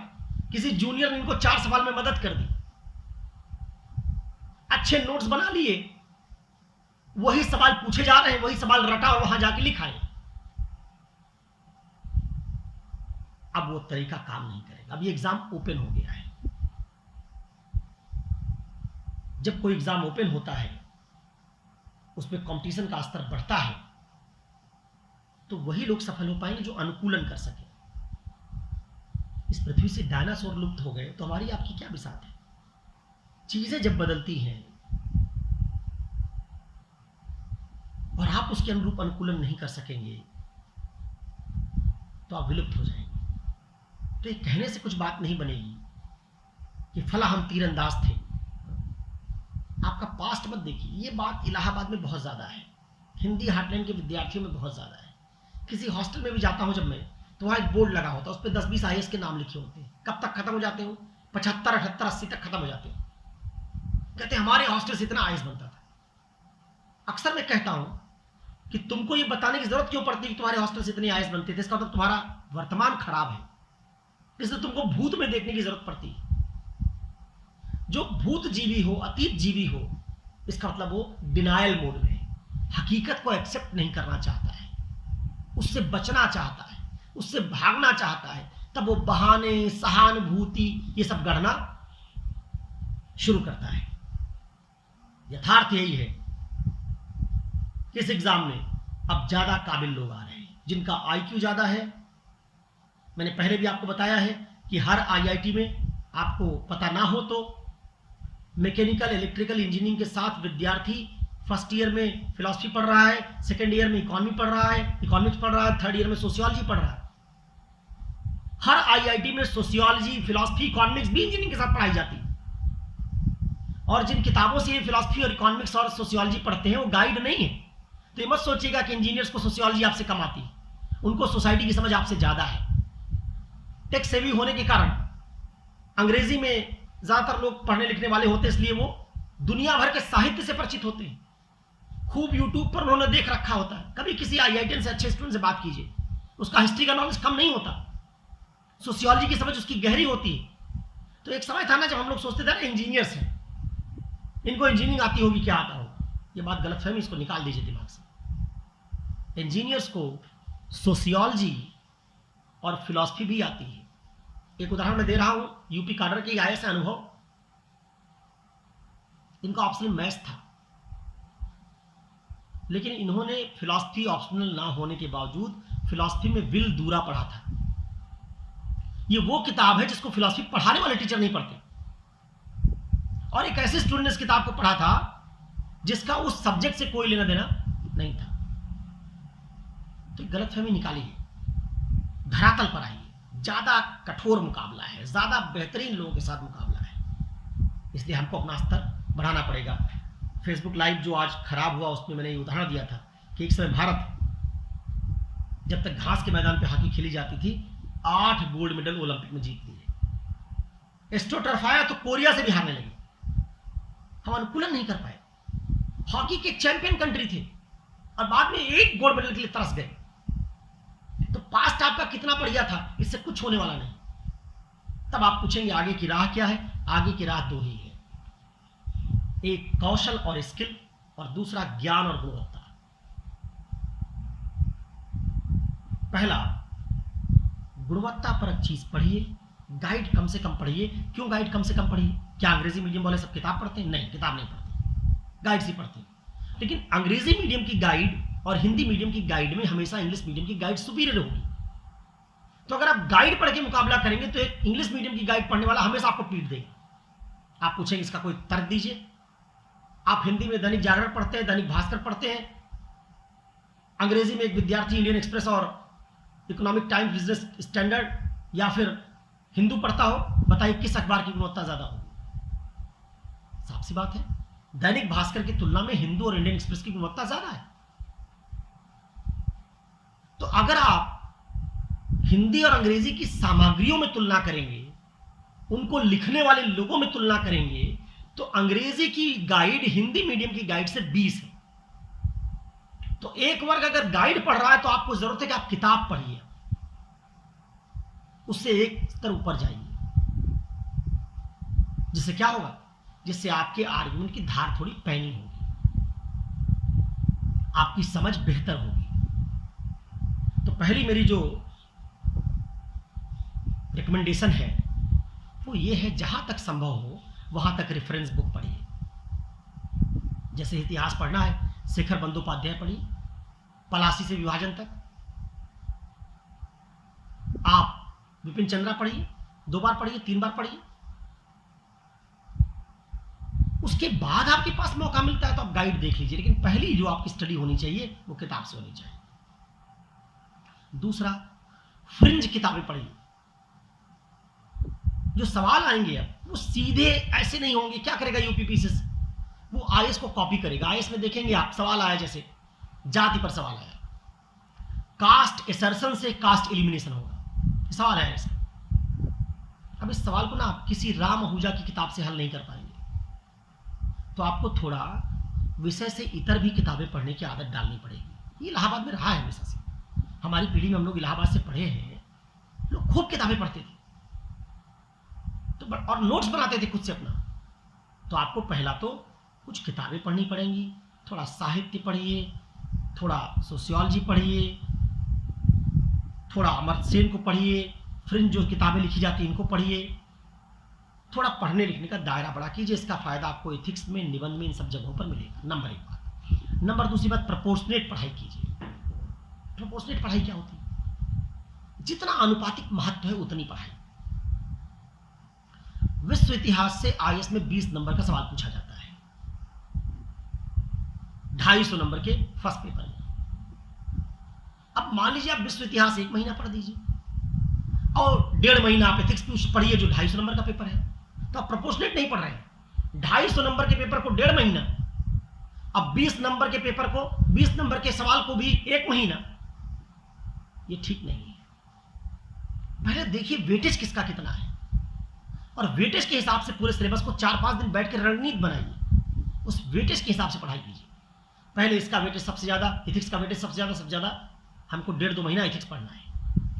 किसी जूनियर ने इनको 4 सवाल में मदद कर दी। अच्छे नोट्स बना लिए, वही सवाल पूछे जा रहे हैं, वही सवाल रटा और वहां जाके लिखाए। अब वो तरीका काम नहीं करेगा। अब ये एग्जाम ओपन हो गया है। जब कोई एग्जाम ओपन होता है, उसमें कंपटीशन का स्तर बढ़ता है, तो वही लोग सफल हो पाएंगे जो अनुकूलन कर सके। इस पृथ्वी से डायनासोर लुप्त हो गए तो हमारी आपकी क्या बिसात है? चीजें जब बदलती हैं और आप उसके अनुरूप अनुकूलन नहीं कर सकेंगे तो आप विलुप्त हो जाएंगे। तो ये कहने से कुछ बात नहीं बनेगी कि फला हम तीरंदाज थे। आपका पास्ट मत देखिए। ये बात इलाहाबाद में बहुत ज्यादा है, हिंदी हार्टलैंड के विद्यार्थियों में बहुत ज्यादा है। किसी हॉस्टल में भी जाता हूं जब मैं, तो वहां एक बोर्ड लगा होता है, उस पर 10-20 आईएएस के नाम लिखे होते हैं। कब तक खत्म हो जाते हो? 75, 78, 80 तक खत्म हो जाते हो। कहते हमारे हॉस्टल से इतना आईएएस बनता था। अक्सर मैं कहता हूं कि तुमको ये बताने की जरूरत क्यों पड़ती है कि तुम्हारे हॉस्टल से इतने आईएएस बनते थे? इसका मतलब तुम्हारा वर्तमान खराब है, इसलिए तुमको भूत में देखने की जरूरत पड़ती है। जो भूत जीवी हो, अतीत जीवी हो, इसका मतलब वो डिनायल मोड में है, हकीकत को एक्सेप्ट नहीं करना चाहता है, उससे बचना चाहता है, उससे भागना चाहता है। तब वो बहाने, सहानुभूति, ये सब गढ़ना शुरू करता है। यथार्थ यही है कि इस एग्जाम में अब ज्यादा काबिल लोग आ रहे हैं, जिनका आईक्यू ज्यादा है। मैंने पहले भी आपको बताया है कि हर आईआईटी में, आपको पता ना हो तो, मैकेनिकल, इलेक्ट्रिकल इंजीनियरिंग के साथ विद्यार्थी फर्स्ट ईयर में फिलॉसफी पढ़ रहा है, सेकेंड ईयर में इकोनॉमी पढ़ रहा है, इकोनॉमिक्स पढ़ रहा है, थर्ड ईयर में सोशियोलॉजी पढ़ रहा है। हर आईआईटी में सोशियोलॉजी, फिलॉसफी, इकोनॉमिक्स भी इंजीनियरिंग के साथ पढ़ाई जाती है। और जिन किताबों से ये फिलॉसफी और इकोनॉमिक्स और सोशियोलॉजी पढ़ते हैं वो गाइड नहीं है। तो ये मत सोचिएगा कि इंजीनियर्स को सोशियोलॉजी आपसे कम आती है, उनको सोसाइटी की समझ आपसे ज़्यादा है। टेक सेवी होने के कारण अंग्रेजी में ज़्यादातर लोग पढ़ने लिखने वाले होते हैं, इसलिए वो दुनिया भर के साहित्य से परिचित होते हैं। खूब यूट्यूब पर उन्होंने देख रखा होता है। कभी किसी आईआईटी से अच्छे स्टूडेंट से बात कीजिए, उसका हिस्ट्री का नॉलेज कम नहीं होता, सोशियोलॉजी की समझ उसकी गहरी होती है। तो एक समय था ना जब हम लोग सोचते थे ना इंजीनियर्स हैं, इनको इंजीनियरिंग आती होगी, क्या आता होगा। ये बात गलत फहमी, इसको निकाल दीजिए दिमाग से। इंजीनियर्स को सोशियोलॉजी और फिलॉसफी भी आती है। एक उदाहरण मैं दे रहा हूं, यूपी काडर के आए से अनुभव। इनका ऑप्शनल मैथ्स था, लेकिन इन्होंने फिलॉसफी ऑप्शनल ना होने के बावजूद फिलॉसफी में विल दूरा पढ़ा था। ये वो किताब है जिसको फिलॉसफी पढ़ाने वाले टीचर नहीं पढ़ते, और एक ऐसे स्टूडेंट ने इस किताब को पढ़ा था जिसका उस सब्जेक्ट से कोई लेना देना नहीं था। तो गलतफहमी निकालिए, धरातल पर आइए। ज्यादा कठोर मुकाबला है, ज्यादा बेहतरीन लोगों के साथ मुकाबला है, इसलिए हमको अपना स्तर बढ़ाना पड़ेगा। फेसबुक लाइव जो आज खराब हुआ उसमें मैंने ये उदाहरण दिया था कि एक समय भारत जब तक घास के मैदान पे हॉकी खेली जाती थी 8 गोल्ड मेडल ओलंपिक में जीत लिए। एस्ट्रो टर्फ आया तो कोरिया से भी हारने लगे, हम अनुकूलन नहीं कर पाए। हॉकी के चैंपियन कंट्री थे और बाद में 1 गोल्ड मेडल के लिए तरस गए। तो पास्ट आपका कितना बढ़िया था, इससे कुछ होने वाला नहीं। तब आप पूछेंगे आगे की राह क्या है। आगे की राह दो ही है, एक कौशल और स्किल, और दूसरा ज्ञान और गुणवत्ता। पहला, गुणवत्ता परक चीज पढ़िए, गाइड कम से कम पढ़िए। क्यों गाइड कम से कम पढ़िए? क्या अंग्रेजी मीडियम वाले सब किताब पढ़ते हैं? नहीं, किताब नहीं पढ़ते, गाइड से पढ़ते हैं। लेकिन अंग्रेजी मीडियम की गाइड और हिंदी मीडियम की गाइड में हमेशा इंग्लिश मीडियम की गाइड सुपीरियर होगी। तो अगर आप गाइड पढ़ के मुकाबला करेंगे तो एक इंग्लिश मीडियम की गाइड पढ़ने वाला हमेशा आपको पीट देगा। आप पूछेंगे इसका कोई तर्क दीजिए। आप हिंदी में दैनिक जागरण पढ़ते हैं, दैनिक भास्कर पढ़ते हैं, अंग्रेजी में एक विद्यार्थी इंडियन एक्सप्रेस और इकोनॉमिक टाइम्स बिजनेस स्टैंडर्ड या फिर हिंदू पढ़ता हो, बताइए किस अखबार की गुणवत्ता ज्यादा होगी? साफ सी बात है, दैनिक भास्कर की तुलना में हिंदू और इंडियन एक्सप्रेस की गुणवत्ता ज्यादा है। तो अगर आप हिंदी और अंग्रेजी की सामग्रियों में तुलना करेंगे, उनको लिखने वाले लोगों में तुलना करेंगे, तो अंग्रेजी की गाइड हिंदी मीडियम की गाइड से 20 है। तो एक वर्ग अगर गाइड पढ़ रहा है तो आपको जरूरत है कि आप किताब पढ़िए, उससे एक स्तर ऊपर जाइए। जिससे क्या होगा? जिससे आपके आर्गुमेंट की धार थोड़ी पैनी होगी, आपकी समझ बेहतर होगी। तो पहली मेरी जो रिकमेंडेशन है वो ये है, जहां तक संभव हो वहां तक रेफरेंस बुक पढ़िए। जैसे इतिहास पढ़ना है, शेखर बंदोपाध्याय पढ़िए, पलासी से विभाजन तक। आप विपिन चंद्रा पढ़िए, 2 बार पढ़िए, 3 बार पढ़िए। उसके बाद आपके पास मौका मिलता है तो आप गाइड देख लीजिए, लेकिन पहली जो आपकी स्टडी होनी चाहिए वो किताब से होनी चाहिए। दूसरा, फ्रिंज किताबें पढ़िए। जो सवाल आएंगे अब वो सीधे ऐसे नहीं होंगे। क्या करेगा यूपीपीसी? वो आईएएस को कॉपी करेगा। आईएएस में देखेंगे आप, सवाल आया जैसे जाति पर सवाल आया, कास्ट एसर्शन से कास्ट एलिमिनेशन होगा, सवाल आया इसका। अब इस सवाल को ना आप किसी राम आहूजा की किताब से हल नहीं कर पाएंगे। तो आपको थोड़ा विषय से इतर भी किताबें पढ़ने की आदत डालनी पड़ेगी। ये इलाहाबाद में रहा है हमेशा से, हमारी पीढ़ी में हम लोग इलाहाबाद से पढ़े हैं, लोग खूब किताबें पढ़ते थे तो और नोट्स बनाते थे खुद से अपना। तो आपको पहला तो कुछ किताबें पढ़नी पड़ेंगी, थोड़ा साहित्य पढ़िए, थोड़ा सोशियोलॉजी पढ़िए, थोड़ा अमर्त्य सेन को पढ़िए, फ्रिंज जो किताबें लिखी जाती हैं इनको पढ़िए। थोड़ा पढ़ने लिखने का दायरा बड़ा कीजिए, इसका फायदा आपको एथिक्स में, निबंध में, इन सब जगहों पर मिलेगा। नंबर 1 बात। नंबर दूसरी बात, प्रोपोर्शनेट पढ़ाई कीजिए। प्रोपोर्शनेट पढ़ाई क्या होती है? जितना आनुपातिक महत्व है उतनी पढ़ाई। विश्व इतिहास से आईएएस में 20 नंबर का सवाल पूछा जाता है, 250 नंबर के फर्स्ट पेपर में। अब मान लीजिए आप विश्व इतिहास 1 महीना पढ़ दीजिए और 1.5 महीना आप एथिक्स पढ़िए जो 250 नंबर का पेपर है, तो आप प्रोपोर्शनेट नहीं पढ़ रहे हैं। 250 नंबर के पेपर को 1.5 महीना, अब 20 नंबर के पेपर को, 20 नंबर के सवाल को भी 1 महीना। ये ठीक नहीं है। पहले देखिए वेटेज किसका कितना है, और वेटेज के हिसाब से पूरे सिलेबस को 4-5 दिन बैठ कर रणनीति बनाइए, उस वेटेज के हिसाब से पढ़ाई कीजिए। पहले इसका वेटेज सबसे ज़्यादा, इथिक्स का वेटेज सबसे ज़्यादा, हमको 1.5-2 महीना इथिक्स पढ़ना है।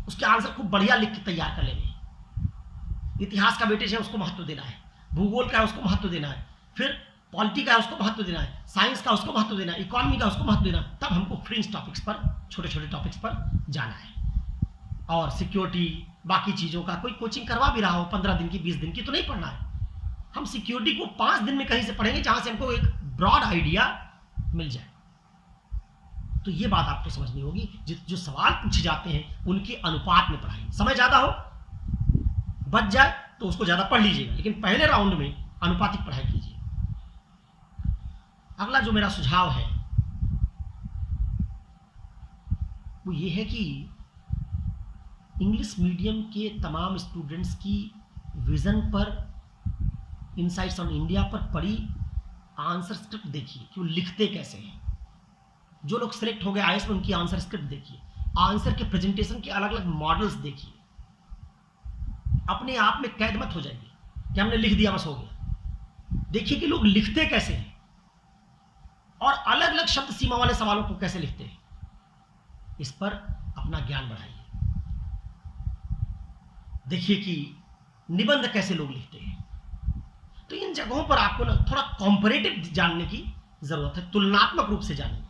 उसके आंसर खूब बढ़िया लिख के तैयार कर लेंगे। इतिहास का वेटेज है, उसको महत्व देना है। भूगोल का है, उसको महत्व देना है। फिर पॉलिटी का है, उसको महत्व देना है। साइंस का उसको महत्व देना है। इकोनॉमी का उसको महत्व देना है। तब हमको फ्रिंज टॉपिक्स पर, छोटे छोटे टॉपिक्स पर जाना है। और सिक्योरिटी, बाकी चीज़ों का कोई कोचिंग करवा भी रहा हो 15 दिन की, 20 दिन की, तो नहीं पढ़ना है। हम सिक्योरिटी को 5 दिन में कहीं से पढ़ेंगे जहां से हमको एक ब्रॉड आइडिया मिल जाए। तो ये बात आपको समझनी होगी। जो सवाल पूछे जाते हैं उनके अनुपात में पढ़ाई। समय ज्यादा हो, बच जाए तो उसको ज्यादा पढ़ लीजिएगा, लेकिन पहले राउंड में अनुपातिक पढ़ाई कीजिए। अगला जो मेरा सुझाव है वो ये है कि इंग्लिश मीडियम के तमाम स्टूडेंट्स की विजन पर, इनसाइट्स ऑन इंडिया पर पढ़ी आंसर स्क्रिप्ट देखिए कि वो लिखते कैसे हैं। जो लोग सिलेक्ट हो गए आईएएस में, उनकी आंसर स्क्रिप्ट देखिए, आंसर के प्रेजेंटेशन के अलग अलग मॉडल्स देखिए। अपने आप में कैद मत हो जाइए कि हमने लिख दिया बस हो गया। देखिए कि लोग लिखते कैसे हैं और अलग अलग शब्द सीमा वाले सवालों को कैसे लिखते हैं। इस पर अपना ज्ञान बढ़ाइए। देखिए कि निबंध कैसे लोग लिखते हैं। तो इन जगहों पर आपको ना थोड़ा कॉम्परेटिव जानने की जरूरत है, तुलनात्मक रूप से जानिए।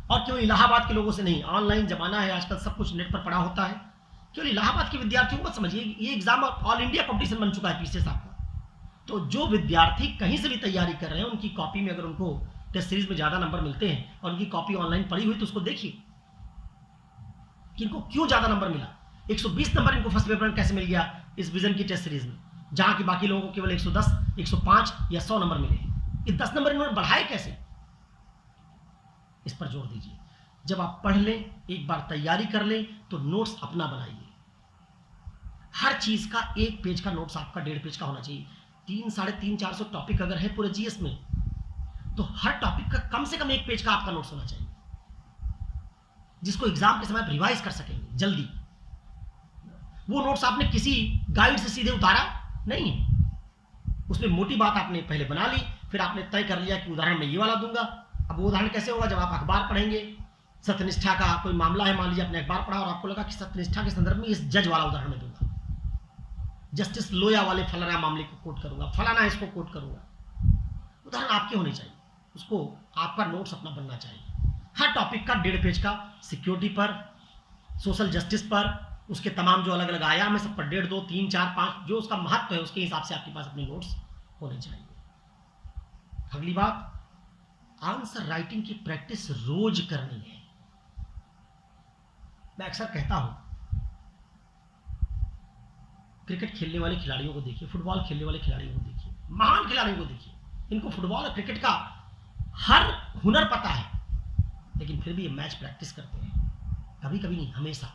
और केवल इलाहाबाद के लोगों से नहीं, ऑनलाइन जमाना है आजकल, सब कुछ नेट पर पड़ा होता है। केवल इलाहाबाद के विद्यार्थियों को मत समझिए, ये एग्जाम ऑल इंडिया कंपटीशन बन चुका है पीछे साहब का। तो जो विद्यार्थी कहीं से भी तैयारी कर रहे हैं, उनकी कॉपी में अगर उनको टेस्ट सीरीज में ज्यादा नंबर मिलते हैं और उनकी कॉपी ऑनलाइन पड़ी हुई, तो उसको देखिए कि इनको क्यों ज्यादा नंबर मिला। 120 नंबर इनको फर्स्ट पेपर में कैसे मिल गया इस विजन की टेस्ट सीरीज में, जहां कि बाकी लोगों को केवल 110, 105 या 100 नंबर मिले। ये 10 नंबर इन्होंने बढ़ाए कैसे, इस पर जोर दीजिए। जब आप पढ़ लें, एक बार तैयारी कर लें, तो नोट्स अपना बनाइए। हर चीज का 1 पेज का नोट्स आपका 1.5 पेज का होना चाहिए। 300, 350, 400 टॉपिक अगर है पूरे जीएस में, तो हर टॉपिक का कम से कम 1 पेज का आपका नोट्स होना चाहिए, जिसको एग्जाम के समय आप रिवाइज कर सकेंगे जल्दी। वो नोट्स आपने किसी गाइड से सीधे उतारा नहीं है, उसमें मोटी बात आपने पहले बना ली, फिर आपने तय कर लिया कि उदाहरण मैं ये वाला दूंगा। अब वो उदाहरण कैसे होगा, जब आप अखबार पढ़ेंगे, सत्यनिष्ठा का कोई मामला है, मान लीजिए आपने अखबार पढ़ा और आपको लगा कि सत्यनिष्ठा के संदर्भ में इस जज वाला उदाहरण मैं दूंगा, जस्टिस लोया वाले फलाना मामले को कोट करूंगा, फलाना इसको कोट करूंगा। उदाहरण आपके होने चाहिए, उसको आपका नोट्स अपना बनना चाहिए। हर टॉपिक का 1.5 पेज का, सिक्योरिटी पर, सोशल जस्टिस पर, उसके तमाम जो अलग अलग आयाम है सब पर 1.5, 2, 3, 4, 5 जो उसका महत्व है उसके हिसाब से आपके पास अपने नोट्स होने चाहिए। अगली बात, आंसर राइटिंग की प्रैक्टिस रोज करनी है। मैं अक्सर कहता हूं, क्रिकेट खेलने वाले खिलाड़ियों को देखिए, फुटबॉल खेलने वाले खिलाड़ियों को देखिए, महान खिलाड़ियों को देखिए, इनको फुटबॉल और क्रिकेट का हर हुनर पता है, लेकिन फिर भी ये मैच प्रैक्टिस करते हैं। कभी कभी नहीं, हमेशा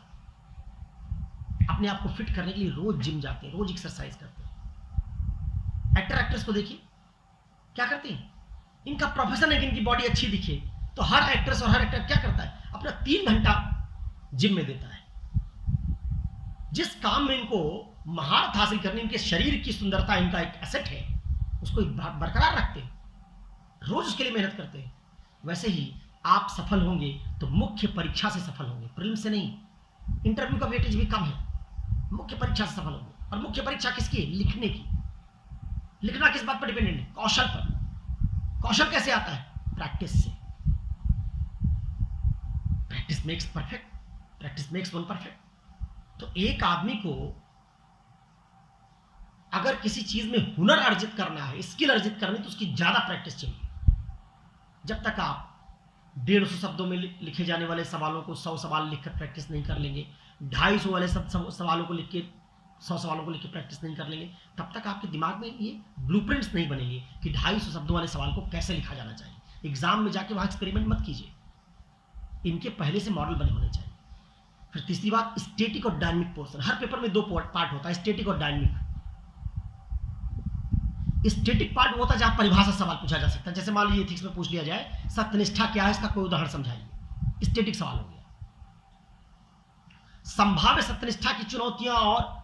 अपने आप को फिट करने के लिए रोज जिम जाते हैं, रोज एक्सरसाइज करते हैं। एक्टर एक्ट्रेस को देखिए क्या करते हैं, इनका प्रोफेशन है कि इनकी बॉडी अच्छी दिखे, तो हर एक्ट्रेस और हर एक्टर क्या करता है, अपना 3 घंटा जिम में देता है। जिस काम में इनको महारत हासिल करनी, इनके शरीर की सुंदरता इनका एक एसेट है, उसको बरकरार रखते हैं, रोज उसके लिए मेहनत करते हैं। वैसे ही आप सफल होंगे तो मुख्य परीक्षा से सफल होंगे, प्रीलिम से नहीं। इंटरव्यू का वेटेज भी कम है, मुख्य परीक्षा से सफल होंगे। और मुख्य परीक्षा किसकी है, लिखने की। लिखना किस बात पर डिपेंडेंट है, कौशल पर। कौशल कैसे आता है, प्रैक्टिस से। Practice makes perfect, practice makes one perfect. तो एक आदमी को अगर किसी चीज में हुनर अर्जित करना है, स्किल अर्जित करनी, तो उसकी ज्यादा प्रैक्टिस चाहिए। जब तक आप 150 शब्दों में लिखे जाने वाले सवालों को 100 सवाल लिखकर प्रैक्टिस नहीं कर लेंगे, 250 वाले सवालों को लिख के 100 सवालों को लिख के प्रैक्टिस नहीं कर लेंगे, तब तक आपके दिमाग में ये ब्लूप्रिंट्स नहीं बनेंगे कि 250 शब्दों वाले सवाल को कैसे लिखा जाना चाहिए। एग्जाम में जाके वहां एक्सपेरिमेंट मत कीजिए, इनके पहले से मॉडल बने होने चाहिए। फिर तीसरी बात, स्टैटिक और डायनामिक पोर्शन। हर पेपर में 2 पार्ट होता है, स्टैटिक और डायनामिक। स्टैटिक पार्ट वो होता है जहां परिभाषा सवाल पूछा जा सकता है। जैसे मान लीजिए एथिक्स में पूछ लिया जाए सत्यनिष्ठा क्या है, इसका कोई उदाहरण समझाइए, स्टैटिक सवाल हो गया। संभाव्य सत्यनिष्ठा की चुनौतियां और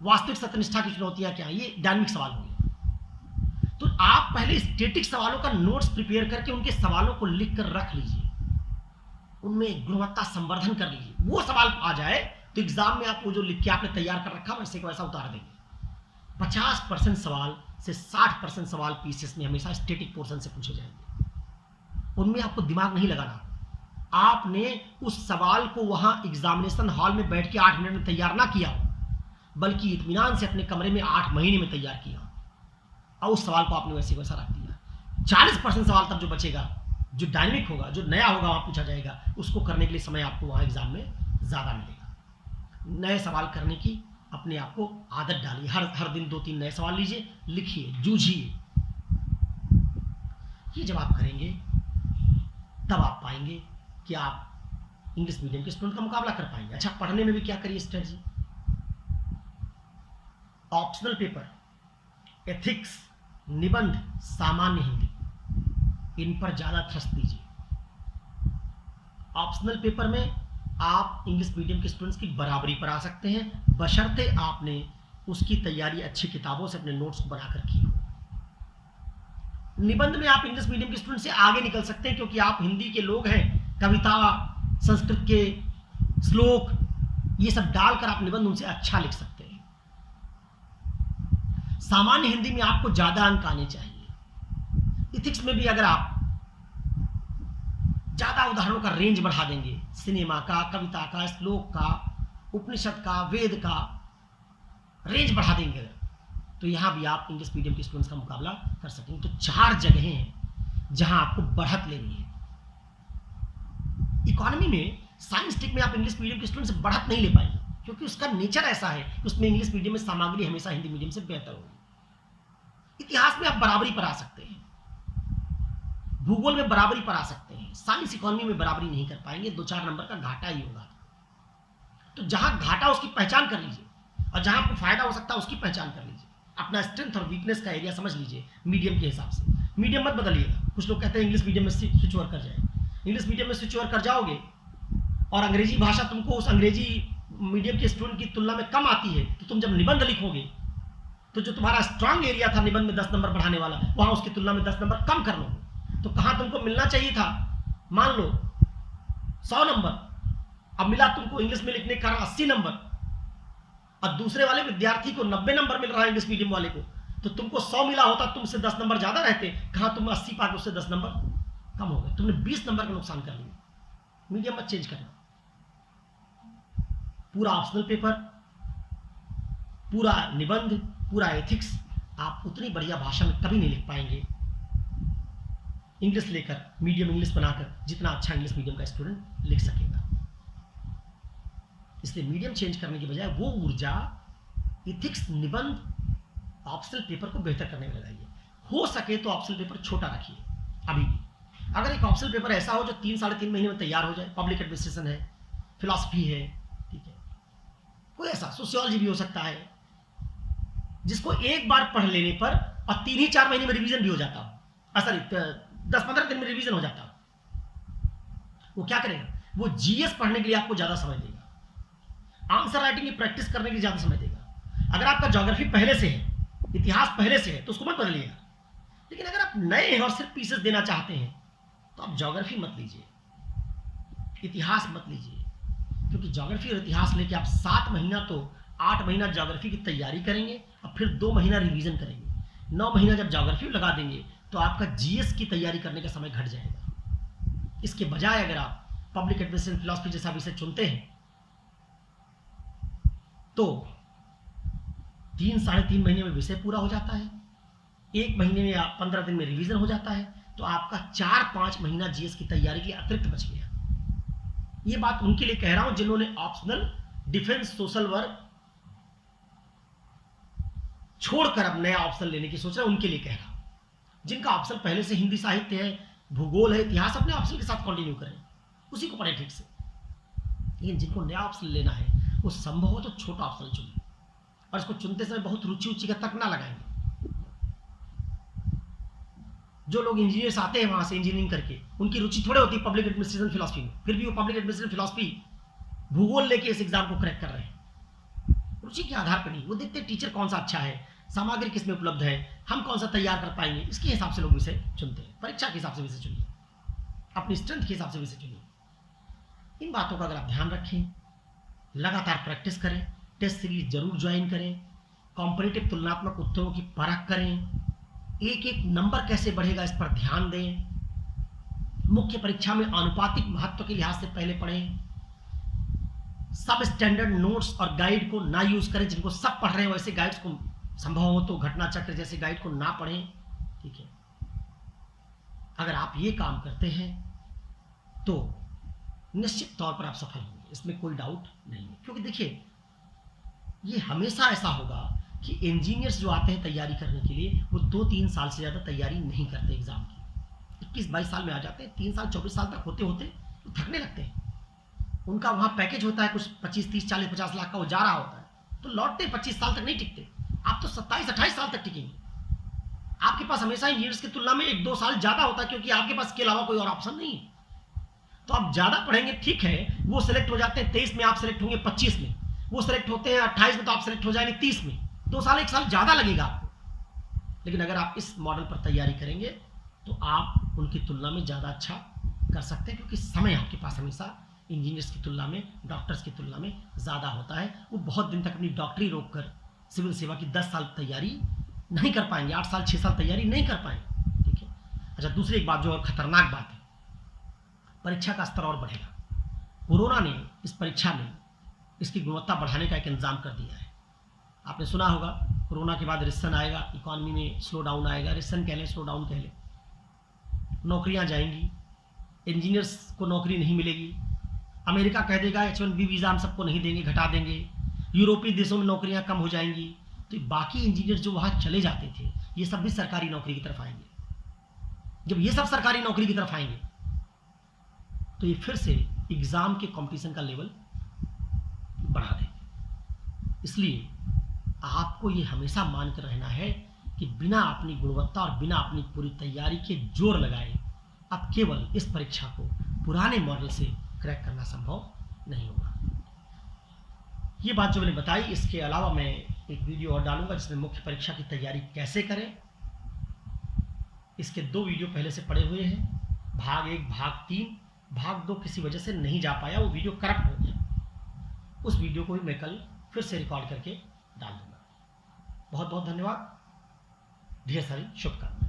वास्तविक सत्यनिष्ठा की चुनौतियां क्या है, ये डायनामिक सवाल हो गया। तो आप पहले स्टैटिक सवालों का नोट्स प्रिपेयर करके उनके सवालों को लिख कर रख लीजिए, उनमें गुणवत्ता संवर्धन कर लीजिए। वो सवाल आ जाए तो एग्जाम में आप वो जो लिख के आपने तैयार कर रखा वैसे को वैसा उतार देंगे। 50% सवाल से 60% सवाल पीसीएस में हमेशा स्टैटिक पोर्शन से पूछे जाएंगे। उनमें आपको दिमाग नहीं लगाना, आपने उस सवाल को वहां एग्जामिनेशन हॉल में बैठ के 8 मिनट में तैयार ना किया, बल्कि इत्मीनान से अपने कमरे में 8 महीने में तैयार किया और उस सवाल को आपने वैसे वैसा रख दिया। 40% सवाल तब जो बचेगा, जो डायनेमिक होगा, जो नया होगा वहां पूछा जाएगा, उसको करने के लिए समय आपको वहां एग्जाम में ज्यादा मिलेगा। नए सवाल करने की अपने आप को आदत डालिए। हर दिन 2-3 नए सवाल लीजिए, लिखिए, जूझिए। ये जब आप करेंगे तब आप पाएंगे कि आप इंग्लिश मीडियम के स्टूडेंट का मुकाबला कर पाएंगे। अच्छा, पढ़ने में भी क्या करिए स्ट्रेटजी, ऑप्शनल पेपर, एथिक्स, निबंध, सामान्य हिंदी, इन पर ज्यादा थ्रस्ट दीजिए। ऑप्शनल पेपर में आप इंग्लिश मीडियम के स्टूडेंट्स की बराबरी पर आ सकते हैं, बशर्ते आपने उसकी तैयारी अच्छी किताबों से अपने नोट्स को बनाकर की हो। निबंध में आप इंग्लिश मीडियम के स्टूडेंट से आगे निकल सकते हैं, क्योंकि आप हिंदी के लोग हैं। कविता, संस्कृत के श्लोक, ये सब डालकर आप निबंध उनसे अच्छा लिख सकते हैं। सामान्य हिंदी में आपको ज्यादा अंक आने चाहिए। इथिक्स में भी अगर आप ज्यादा उदाहरणों का रेंज बढ़ा देंगे, सिनेमा का, कविता का, श्लोक का, उपनिषद का, वेद का रेंज बढ़ा देंगे, तो यहां भी आप इंग्लिश मीडियम के स्टूडेंट्स का मुकाबला कर सकेंगे। तो 4 जगहें हैं जहां आपको बढ़त लेनी है। इकोनॉमी में, साइंस टेक में आप इंग्लिश मीडियम के स्टूडेंट से बढ़त नहीं ले पाएंगे, क्योंकि उसका नेचर ऐसा है कि उसमें इंग्लिश मीडियम में सामग्री हमेशा हिंदी मीडियम से बेहतर होगी। इतिहास में आप बराबरी पर आ सकते हैं, भूगोल में बराबरी पर आ सकते हैं, साइंस इकोनॉमी में बराबरी नहीं कर पाएंगे, 2-4 नंबर का घाटा ही होगा। तो जहां घाटा उसकी पहचान कर लीजिए और जहां आपको फायदा हो सकता है उसकी पहचान कर लीजिए। अपना स्ट्रेंथ और वीकनेस का एरिया समझ लीजिए मीडियम के हिसाब से। मीडियम मत बदलिएगा। कुछ लोग कहते हैं इंग्लिश मीडियम में स्विच ओवर कर जाए। इंग्लिश मीडियम में स्विच ओवर कर जाओगे और अंग्रेजी भाषा तुमको उस अंग्रेजी मीडियम के स्टूडेंट की तुलना में कम आती है, तो तुम जब निबंध लिखोगे तो जो तुम्हारा स्ट्रांग एरिया था निबंध में 10 नंबर बढ़ाने वाला, वहां उसकी तुलना में 10 नंबर कम कर लोगे। तो कहां तुमको मिलना चाहिए था, मान लो 100 नंबर, अब मिला तुमको इंग्लिश में लिखने का 80 नंबर, और दूसरे वाले विद्यार्थी को 90 नंबर मिल रहा है इंग्लिश मीडियम वाले को, तो तुमको 100 मिला होता, तुमसे 10 नंबर ज्यादा रहते। कहां तुम 80 पाके उससे 10 नंबर कम हो गए, तुमने 20 नंबर का नुकसान कर लिया। मीडियम मत चेंज करना। पूरा ऑप्शनल पेपर, पूरा निबंध, पूरा एथिक्स आप उतनी बढ़िया भाषा में कभी नहीं लिख पाएंगे इंग्लिश लेकर, मीडियम इंग्लिश बनाकर, जितना अच्छा इंग्लिश मीडियम का स्टूडेंट लिख सकेगा। इसलिए मीडियम चेंज करने की बजाय वो ऊर्जा इथिक्स, निबंध, ऑप्शनल पेपर को बेहतर करने में लगाइए। हो सके तो ऑप्शनल पेपर छोटा रखिए। अभी भी अगर एक ऑप्शनल पेपर ऐसा हो जो 3-3.5 महीने में तैयार हो जाए, पब्लिक एडमिनिस्ट्रेशन है, फिलॉसफी है, ठीक है, कोई ऐसा सोशियोलॉजी भी हो सकता है, जिसको एक बार पढ़ लेने पर और 3-4 महीने में रिवीजन भी हो जाता हो, सॉरी 10-15 दिन में रिवीजन हो जाता हो, वो क्या करेगा, वो जीएस पढ़ने के लिए आपको ज्यादा समय देगा, आंसर राइटिंग की प्रैक्टिस करने के लिए ज्यादा समय देगा। अगर आपका ज्योग्राफी पहले से है, इतिहास पहले से है, तो उसको मत बदलिएगा। लेकिन अगर आप नए हैं और सिर्फ पीसेस देना चाहते हैं, तो आप ज्योग्राफी मत लीजिए, इतिहास मत लीजिए, क्योंकि ज्योग्राफी और इतिहास लेके आप 7 महीना तो 8 महीना ज्योग्राफी की तैयारी करेंगे और फिर 2 महीना रिवीजन करेंगे। 9 महीना जब ज्योग्राफी लगा देंगे तो आपका जीएस की तैयारी करने का समय घट जाएगा। इसके बजाय अगर आप पब्लिक एडमिनिस्ट्रेशन, फिलॉसफी जैसा विषय चुनते हैं, तो 3-3.5 महीने में विषय पूरा हो जाता है, 1 महीने में या 15 दिन में रिवीजन हो जाता है, तो आपका 4-5 महीना जीएस की तैयारी के अतिरिक्त बच गया। ये बात उनके लिए कह रहा हूं जिन्होंने ऑप्शनल, डिफेंस, सोशल वर्क छोड़कर अब नया ऑप्शन लेने की सोच रहे हैं, उनके लिए कह रहा हूं। जिनका ऑप्शन पहले से हिंदी साहित्य है, भूगोल है, इतिहास, अपने ऑप्शन के साथ कंटिन्यू करें, उसी को पढ़ें ठीक से। लेकिन जिनको नया ऑप्शन लेना है, वो संभव हो तो छोटा ऑप्शन चुनें, और इसको चुनते समय बहुत रुचि उचि का तक ना लगाएंगे। जो लोग इंजीनियर्स आते हैं वहां से इंजीनियरिंग करके, उनकी रुचि थोड़ी होती है पब्लिक एडमिनिस्ट्रेशन फिलॉसफी में, फिर भी वो पब्लिक एडमिनिस्ट्रेशन फिलॉसफी भूगोल लेके इस एग्जाम को क्रैक कर रहे हैं। रुचि के आधार पर नहीं, वो देखते हैं टीचर कौन सा अच्छा है, सामग्री किसमें उपलब्ध है, हम कौन सा तैयार कर पाएंगे, इसके हिसाब से लोग विषय चुनते हैं। परीक्षा के हिसाब से विषय चुनिए, अपनी स्ट्रेंथ के हिसाब से विषय चुनिए। इन बातों का अगर आप ध्यान रखें, लगातार प्रैक्टिस करें, टेस्ट सीरीज जरूर ज्वाइन करें, कॉम्पिटिटिव तुलनात्मक उत्तरों की परख करें, एक एक नंबर कैसे बढ़ेगा इस पर ध्यान दें, मुख्य परीक्षा में आनुपातिक महत्व के लिहाज से पहले पढ़ें, सब स्टैंडर्ड नोट्स और गाइड को ना यूज करें, जिनको सब पढ़ रहे हैं वैसे गाइड्स को संभव हो तो घटना चक्र जैसे गाइड को ना पढ़ें। ठीक है, अगर आप ये काम करते हैं तो निश्चित तौर पर आप सफल होंगे, इसमें कोई डाउट नहीं है। क्योंकि देखिए, ये हमेशा ऐसा होगा कि इंजीनियर्स जो आते हैं तैयारी करने के लिए, वो 2-3 साल से ज़्यादा तैयारी नहीं करते एग्जाम की। 21-22 साल में आ जाते हैं, 3 साल 24 साल तक होते होते तो थकने लगते हैं। उनका वहाँ पैकेज होता है कुछ 25, 30, 40, 50 लाख का, वो जा रहा होता है, तो लौटते 25 साल तक नहीं टिकते। आप तो 27-28 साल तक टिकेंगे। आपके पास हमेशा इंजीनियर्स की तुलना में 1-2 साल ज़्यादा होता है, क्योंकि आपके पास इसके अलावा कोई और ऑप्शन नहीं है। तो आप ज़्यादा पढ़ेंगे, ठीक है, वो सेलेक्ट हो जाते हैं 23 में, आप सेलेक्ट होंगे 25 में, वो सेलेक्ट होते हैं 28 में, तो आप सेलेक्ट हो जाएंगे 30 में। 2 साल 1 साल ज़्यादा लगेगा आपको। लेकिन अगर आप इस मॉडल पर तैयारी करेंगे तो आप उनकी तुलना में ज़्यादा अच्छा कर सकते हैं, क्योंकि समय आपके पास हमेशा इंजीनियर्स की तुलना में, डॉक्टर्स की तुलना में ज़्यादा होता है। वो बहुत दिन तक अपनी डॉक्टरी रोक कर सिविल सेवा की 10 साल तैयारी नहीं कर पाएंगे, 8 साल 6 साल तैयारी नहीं कर पाएंगे। ठीक है, अच्छा, दूसरी एक बात जो और खतरनाक बात है, परीक्षा का स्तर और बढ़ेगा। कोरोना ने इस परीक्षा में इसकी गुणवत्ता बढ़ाने का एक इंतजाम कर दिया है। आपने सुना होगा, कोरोना के बाद रिसेशन आएगा, इकॉनमी में स्लो डाउन आएगा, रिसेशन कह लें, स्लो डाउन कह लें, नौकरियां जाएंगी, इंजीनियर्स को नौकरी नहीं मिलेगी, अमेरिका कह देगा H1B वीज़ा हम सबको नहीं देंगे, घटा देंगे, यूरोपीय देशों में नौकरियां कम हो जाएंगी, तो बाकी इंजीनियर जो वहाँ चले जाते थे, ये सब भी सरकारी नौकरी की तरफ आएंगे। जब ये सब सरकारी नौकरी की तरफ आएंगे तो ये फिर से एग्ज़ाम के कंपटीशन का लेवल बढ़ा देंगे। इसलिए आपको ये हमेशा मान कर रहना है कि बिना अपनी गुणवत्ता और बिना अपनी पूरी तैयारी के जोर लगाए अब केवल इस परीक्षा को पुराने मॉडल से क्रैक करना संभव नहीं होगा। ये बात जो मैंने बताई, इसके अलावा मैं एक वीडियो और डालूंगा जिसमें मुख्य परीक्षा की तैयारी कैसे करें। इसके 2 वीडियो पहले से पड़े हुए हैं, भाग 1, भाग 3। भाग 2 किसी वजह से नहीं जा पाया, वो वीडियो करप्ट हो गया। उस वीडियो को भी मैं कल फिर से रिकॉर्ड करके डाल दूंगा। बहुत बहुत धन्यवाद, ढेर सारी शुभकामनाएं।